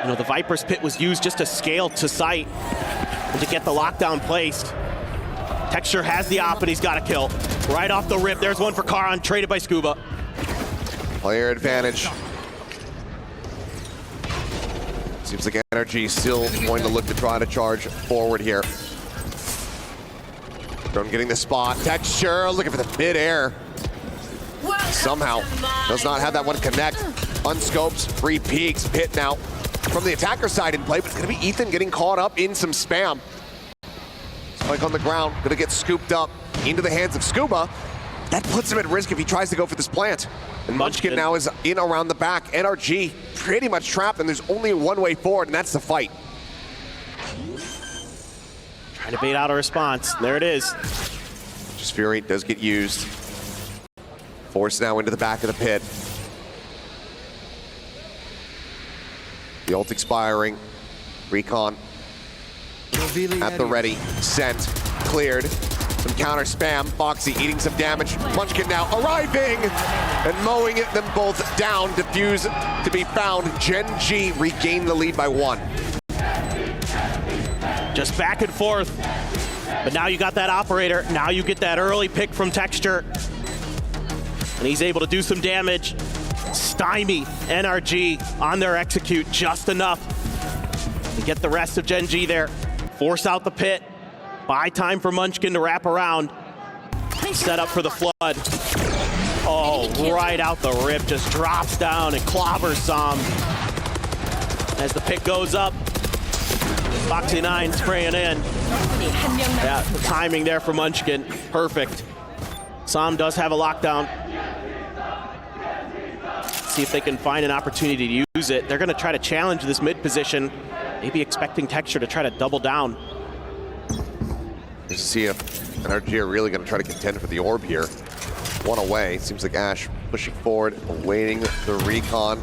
You know, the Viper's Pit was used just to scale to sight and to get the lockdown placed. Texture has the op, and he's got a kill. Right off the rip, there's one for Karan, traded by Scuba. Player advantage. Seems like NRG still going to look to try to charge forward here. Drone getting the spot. Texture looking for the mid-air. Somehow does not have that one connect. Unscopes, free peeks. Pit now from the attacker side in play, but it's going to be Ethan getting caught up in some spam. Spike on the ground, going to get scooped up into the hands of Scuba. That puts him at risk if he tries to go for this plant. And Munchkin now is in around the back. NRG pretty much trapped, and there's only one way forward, and that's the fight. Trying to bait out a response. There it is. Just Fury does get used. Forced now into the back of the pit. The ult expiring. Recon at the ready. Sent. Cleared. Some counter spam. Foxy eating some damage. Munchkin now arriving and mowing them both down. Diffuse to be found. Gen.G regained the lead by 1. Just back and forth. But now you got that operator. Now you get that early pick from Texture. And he's able to do some damage. Stymie NRG on their execute just enough to get the rest of Gen.G there. Force out the pit. Buy time for Munchkin to wrap around. Set up for the flood. Oh, right out the rip. Just drops down and clobbers some. As the pick goes up. Foxy 9 spraying in. Yeah, the timing there for Munchkin. Perfect. Sam does have a lockdown. See if they can find an opportunity to use it. They're going to try to challenge this mid position, maybe expecting Texture to try to double down. Just see if NRG are really going to try to contend for the orb here. One away. Seems like Ash pushing forward, awaiting the recon.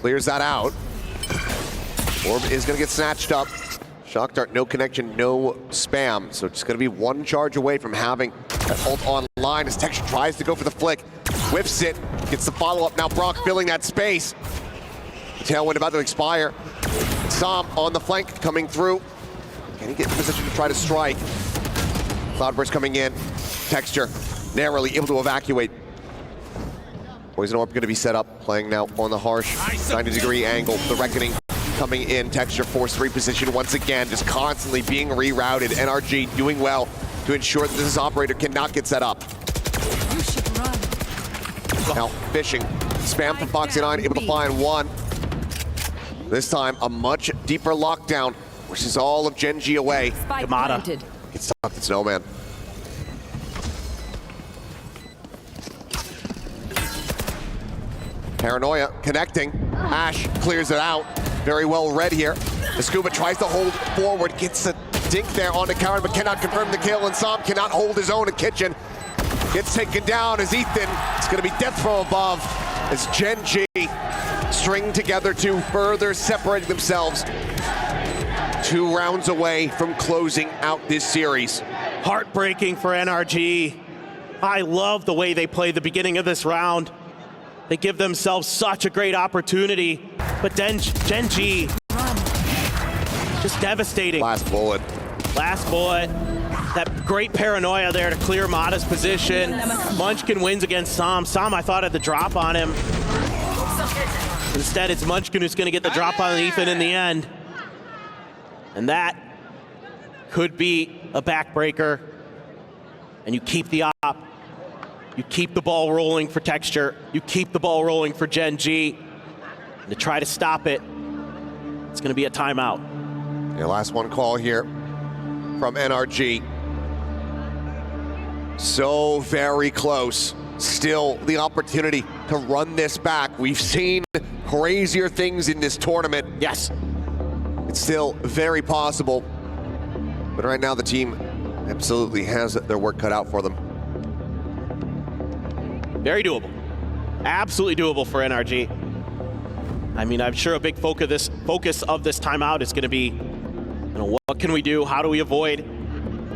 Clears that out. Orb is going to get snatched up. Shock Dart, no connection, no spam. So it's going to be one charge away from having that ult online as Texture tries to go for the flick. Whiffs it, gets the follow-up. Now Brock filling that space. The tailwind about to expire. Sam on the flank coming through. Can he get in position to try to strike? Cloudburst coming in. Texture narrowly able to evacuate. Poison Orb going to be set up, playing now on the harsh 90-degree angle. The Reckoning coming in. Texture force reposition once again, just constantly being rerouted. NRG doing well to ensure that this operator cannot get set up. You should run. Now fishing, spam from Foxy9, able to find one. This time a much deeper lockdown, pushes all of Gen.G away. Spike Kamada. planted. Gets stuck to Snowman. Paranoia connecting. Ash clears it out. Very well read here. The Scuba tries to hold forward, gets a dink there onto Karen, but cannot confirm the kill, and Sam cannot hold his own at Kitchen. Gets taken down as Ethan. It's going to be death from above as Gen.G string together to further separate themselves. 2 rounds away from closing out this series. Heartbreaking for NRG. I love the way they play the beginning of this round. They give themselves such a great opportunity, but then Gen.G just devastating. Last bullet. Last bullet. That great paranoia there to clear Mata's position. Munchkin wins against Sam. Sam, I thought, had the drop on him. Instead, it's Munchkin who's going to get the drop on Ethan in the end. And that could be a backbreaker. And you keep the op. You keep the ball rolling for Texture. You keep the ball rolling for Gen.G. And to try to stop it, it's going to be a timeout. Yeah, last one call here from NRG. So very close. Still the opportunity to run this back. We've seen crazier things in this tournament. Yes. It's still very possible. But right now the team absolutely has their work cut out for them. Very doable. Absolutely doable for NRG. I mean, I'm sure a big focus of this timeout is going to be, what can we do? How do we avoid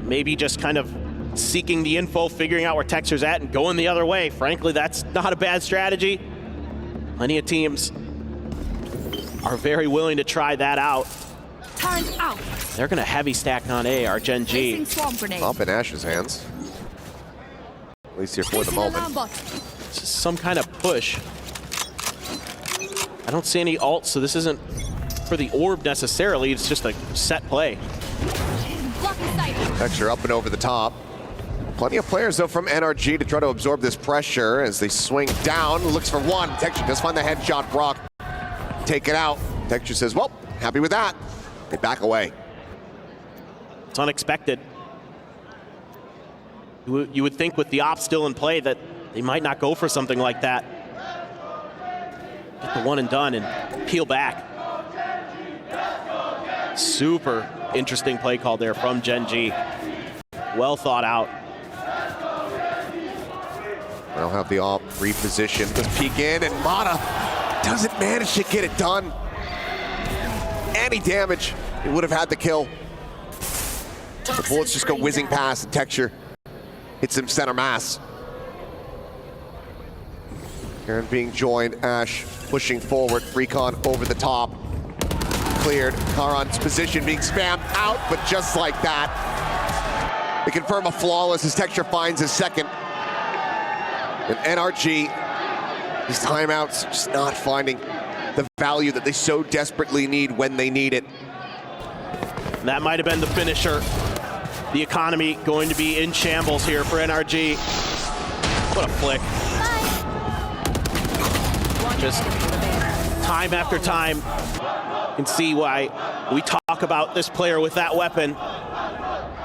maybe just kind of seeking the info, figuring out where Texture's at, and going the other way. Frankly, that's not a bad strategy. Plenty of teams are very willing to try that out. Time out. They're going to heavy stack on A, our Gen.G. Placing swamp grenade. Up in Ash's hands. At least here for the moment. This is some kind of push. I don't see any ult, so this isn't for the orb necessarily. It's just a set play. Texture up and over the top. Plenty of players, though, from NRG to try to absorb this pressure as they swing down. Looks for one. Texture does find the headshot. Brock take it out. Texture says, well, happy with that. They back away. It's unexpected. You would think with the op still in play that they might not go for something like that. Get the one and done and peel back. Super interesting play call there from Gen.G. Well thought out. They'll have the op reposition. Let's peek in, and Mata doesn't manage to get it done. Any damage, he would have had the kill. The bullets just go whizzing past, and Texture hits him center mass. Karen being joined, Ash pushing forward, Recon over the top. Cleared, Karan's position being spammed out, but just like that, they confirm a flawless as Texture finds his second. And NRG, these timeouts, just not finding the value that they so desperately need when they need it. That might have been the finisher. The economy going to be in shambles here for NRG. What a flick. Just time after time, you can see why we talk about this player with that weapon,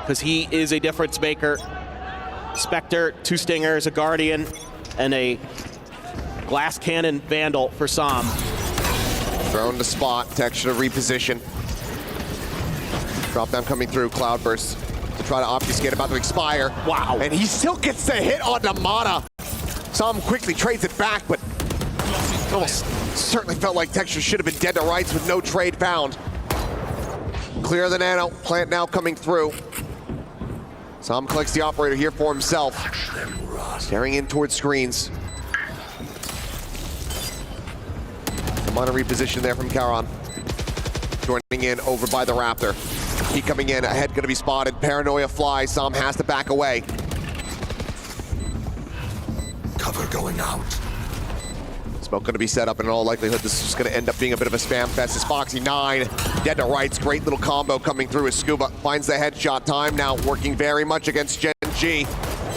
because he is a difference maker. Spectre, 2 Stingers, a Guardian, and a Glass Cannon Vandal for Sam. Thrown to spot, Texture to reposition. Drop down coming through, Cloudburst to try to obfuscate, about to expire. Wow. And he still gets the hit on Namada. Sam quickly trades it back, but almost certainly felt like Texture should have been dead to rights with no trade found. Clear the nano, plant now coming through. Sam collects the operator here for himself. Staring in towards screens. Namada reposition there from Charon. Joining in over by the Raptor. He coming in, ahead gonna be spotted. Paranoia flies, Sam has to back away. Cover going out. Smoke gonna be set up, and in all likelihood, this is just gonna end up being a bit of a spam fest. This Foxy 9, dead to rights, great little combo coming through as Scuba finds the headshot. Time now working very much against Gen.G.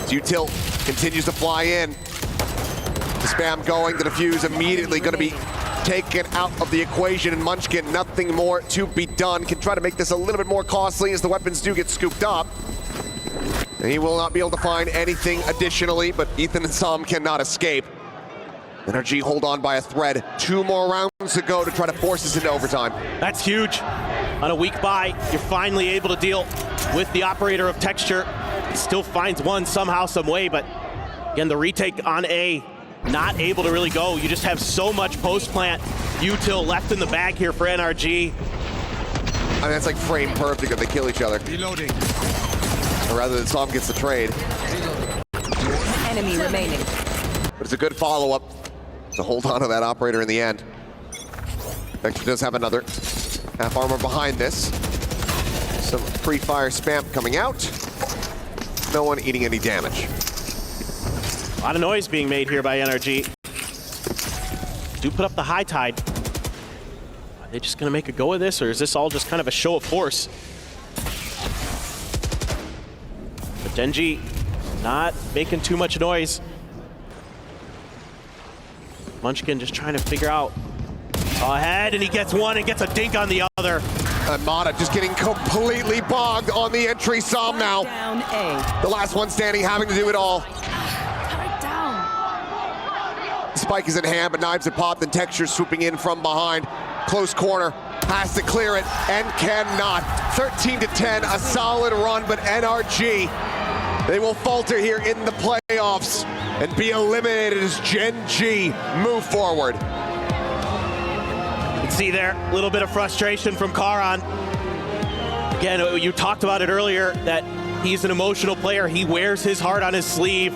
Util continues to fly in. The spam going, the defuse immediately gonna be taken out of the equation, and Munchkin, nothing more to be done. Can try to make this a little bit more costly as the weapons do get scooped up. And he will not be able to find anything additionally, but Ethan and Sam cannot escape. NRG hold on by a thread. 2 more rounds to go to try to force us into overtime. That's huge. On a weak buy, you're finally able to deal with the operator of Texture. Still finds one somehow, some way, but again, the retake on A, not able to really go. You just have so much post-plant util left in the bag here for NRG. I mean, that's like frame perfect if they kill each other. Reloading. Or rather than Sam gets the trade. Enemy remaining. But it's a good follow-up to hold on to that operator in the end. Vector does have another half armor behind this. Some pre-fire spam coming out. No one eating any damage. A lot of noise being made here by NRG. Do put up the high tide. Are they just gonna make a go of this, or is this all just kind of a show of force? But Gen.G not making too much noise. Munchkin just trying to figure out ahead, and he gets one and gets a dink on the other. And Mata just getting completely bogged on the entry. Sam now. Down A. The last one standing, having to do it all. Turret down. Spike is in hand, but knives are popped, and Texture swooping in from behind. Close corner, has to clear it, and cannot. 13-10, a solid run, but NRG, they will falter here in the playoffs and be eliminated as Gen.G move forward. You can see there, a little bit of frustration from Charon. Again, you talked about it earlier, that he's an emotional player. He wears his heart on his sleeve.